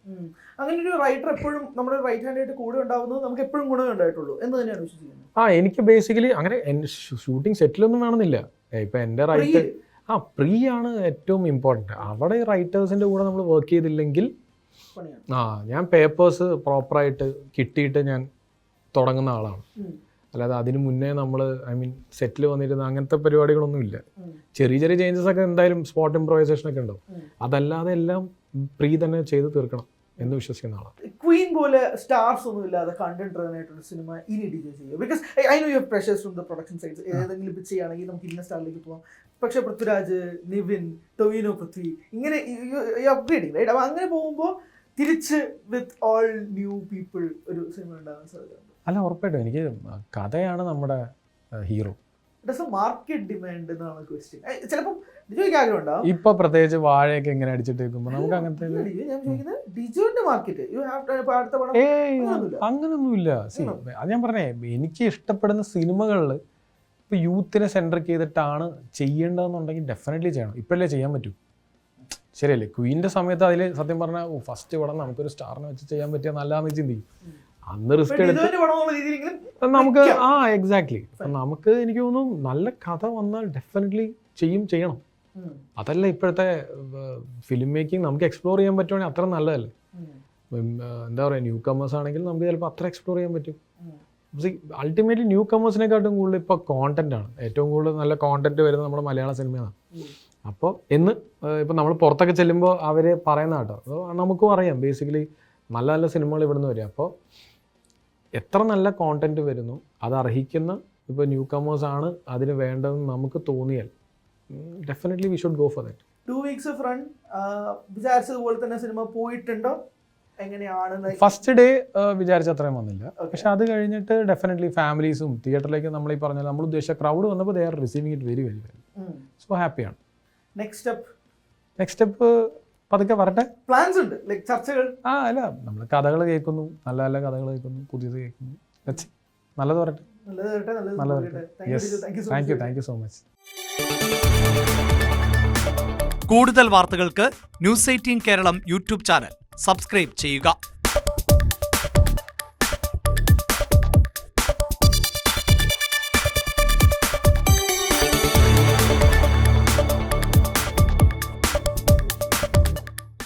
അങ്ങനെ ഒരു റൈറ്റർ എപ്പോഴും നമ്മുടെ റൈറ്റ് ഹാൻഡ് ആയിട്ട് കൂടെ ഉണ്ടാവുന്നത് നമുക്ക് എപ്പോഴും ഗുണം ഉണ്ടായിട്ടുള്ളൂ എന്ന് തന്നെയാണ് വിശ്വസിക്കുന്നത്. എനിക്ക് ബേസിക്കലി അങ്ങനെ ഷൂട്ടിംഗ് സെറ്റിലൊന്നും വേണമെന്നില്ല. ഇപ്പം എൻ്റെ റൈറ്റർ പ്രീ ആണ് ഏറ്റവും ഇമ്പോർട്ടൻറ്റ്. അവിടെ റൈറ്റേഴ്സിൻ്റെ കൂടെ നമ്മൾ വർക്ക് ചെയ്തില്ലെങ്കിൽ ഞാൻ പേപ്പേഴ്സ് പ്രോപ്പറായിട്ട് കിട്ടിയിട്ട് ഞാൻ തുടങ്ങുന്ന ആളാണ്. അല്ലാതെ അതിന് മുന്നേ നമ്മൾ സെറ്റിൽ വന്നിരുന്ന അങ്ങനത്തെ പരിപാടികളൊന്നും ഇല്ല. ചെറിയ ചെറിയ ചേഞ്ചസ് ഒക്കെ എന്തായാലും സ്പോട്ട് ഇംപ്രൊവൈസേഷൻ ഒക്കെ ഉണ്ടാവും. അതല്ലാതെ എല്ലാം പ്രീ തന്നെ ചെയ്ത് തീർക്കണം. എന്ന് വിശ്വസിക്കുന്ന ആളാണ്. ക്വീൻ പോലെ സ്റ്റാർസ് ഒന്നും ഇല്ലാതെ കണ്ടന്റ് ഡ്രിവൻ ആയിട്ടുള്ള സിനിമ ഇനി ഡിജെ ചെയ്യും. Because I know you have pressures from the production sides. ഏതെങ്കിലും പിച്ച് ചെയ്യുകയാണെങ്കിൽ നമുക്ക് ഇന്ന സ്റ്റാറിലേക്ക് പോകാം. പക്ഷെ പൃഥ്വിരാജ്, നിവിൻ, ടൊവിനോ, പൃഥ്വി ഇങ്ങനെ അപ്ഗ്രേഡിങ് റൈറ്റ്. അപ്പോൾ അങ്ങനെ പോകുമ്പോൾ തിരിച്ച് വിത്ത് ഓൾ ന്യൂ പീപ്പിൾ ഒരു സിനിമ ഉണ്ടാകാൻ സാധ്യതയുണ്ട്. അല്ല, ഉറപ്പായിട്ടും എനിക്ക് കഥയാണ് നമ്മുടെ ഹീറോ. മാർക്കറ്റ് ഡിമാൻഡ് എന്നാണ് ക്വസ്റ്റ്യൻ. ചിലപ്പോൾ ഡിജോയ്ക്ക് ആഗ്രഹം ഉണ്ടാവും. ഇപ്പൊ പ്രത്യേകിച്ച് വാഴയൊക്കെ എങ്ങനെ അടിച്ചിട്ട് വെക്കുമ്പോൾ നമുക്ക് അങ്ങനത്തെ ഡിജോന്റെ മാർക്കറ്റ് അടുത്ത പടം അങ്ങനൊന്നുമില്ല. അത് ഞാൻ പറഞ്ഞേ, എനിക്ക് ഇഷ്ടപ്പെടുന്ന സിനിമകളിൽ ഇപ്പൊ യൂത്തിനെ സെൻട്രിക് ചെയ്തിട്ടാണ് ചെയ്യേണ്ടതെന്നുണ്ടെങ്കിൽ ഡെഫിനറ്റ്ലി ചെയ്യണം. ഇപ്പോഴല്ലേ ചെയ്യാൻ പറ്റൂ, ശരിയല്ലേ? ക്വീൻ്റെ സമയത്ത് അതിൽ സത്യം പറഞ്ഞാൽ ഫസ്റ്റ് പടം നമുക്കൊരു സ്റ്റാറിനെ വെച്ച് ചെയ്യാൻ പറ്റിയ നല്ലതാണെന്ന് ചിന്തിക്കും. അന്ന് റിസ്ക് എടുത്ത് നമുക്ക് എക്സാക്ട്ലി നമുക്ക് എനിക്ക് തോന്നുന്നു നല്ല കഥ വന്നാൽ ഡെഫിനറ്റ്ലി ചെയ്യണം. അതല്ല ഇപ്പോഴത്തെ ഫിലിം മേക്കിംഗ് നമുക്ക് എക്സ്പ്ലോർ ചെയ്യാൻ പറ്റുവാണെങ്കിൽ അത്ര നല്ലതല്ലേ. എന്താ പറയുക, ന്യൂ കമേഴ്സ് ആണെങ്കിൽ നമുക്ക് ചിലപ്പോൾ അത്ര എക്സ്പ്ലോർ ചെയ്യാൻ പറ്റും. അൾട്ടിമേറ്റ്ലി ന്യൂ കമേഴ്സിനെക്കാട്ടും കൂടുതൽ ഇപ്പോൾ കോണ്ടന്റ് ആണ്. ഏറ്റവും കൂടുതൽ നല്ല കോണ്ടന്റ് വരുന്നത് നമ്മുടെ മലയാള സിനിമയാണ്. അപ്പോൾ ഇപ്പം നമ്മൾ പുറത്തൊക്കെ ചെല്ലുമ്പോൾ അവർ പറയുന്ന കേട്ടോ, നമുക്കും അറിയാം ബേസിക്കലി നല്ല നല്ല സിനിമകൾ ഇവിടുന്ന് വരിക. അപ്പോൾ എത്ര നല്ല കോണ്ടന്റ് വരുന്നു, അത് അർഹിക്കുന്ന ഇപ്പോൾ ന്യൂ കമേഴ്സ് ആണ് അതിന് വേണ്ടതെന്ന് നമുക്ക് തോന്നിയാൽ definitely we should go for that. 2 weeks front വിചാരിച്ചതുപോലെ തന്നെ സിനിമ പോയിട്ടുണ്ടോ? എങ്ങനെയാണ്? ഫസ്റ്റ് ഡേ വിചാരിച്ച അത്രയും വന്നില്ല. പക്ഷെ അത് കഴിഞ്ഞിട്ട് ഡെഫിനറ്റ്ലി ഫാമിലീസും തിയേറ്ററിലേക്ക് നമ്മൾ ഈ പറഞ്ഞാൽ നമ്മൾ ഉദ്ദേശിച്ച ക്രൗഡ് വന്നപ്പോൾ they are receiving it very very well. So ഹാപ്പിയാണ്. നെക്സ്റ്റ് സ്റ്റെപ്പ് പതുക്കെ വരട്ടെ. പ്ലാൻസ് ഉണ്ട്, ലൈക്ക് ചർച്ചകൾ. അല്ല, നമ്മൾ കഥകൾ കേൾക്കുന്നു, നല്ല നല്ല കഥകൾ കേൾക്കുന്നു, പുതിയത് കേൾക്കുന്നു. നല്ലത് വരട്ടെ. Thank you so much. കൂടുതൽ വാർത്തകൾക്ക് news 18 Keralam YouTube channel subscribe ചെയ്യുക.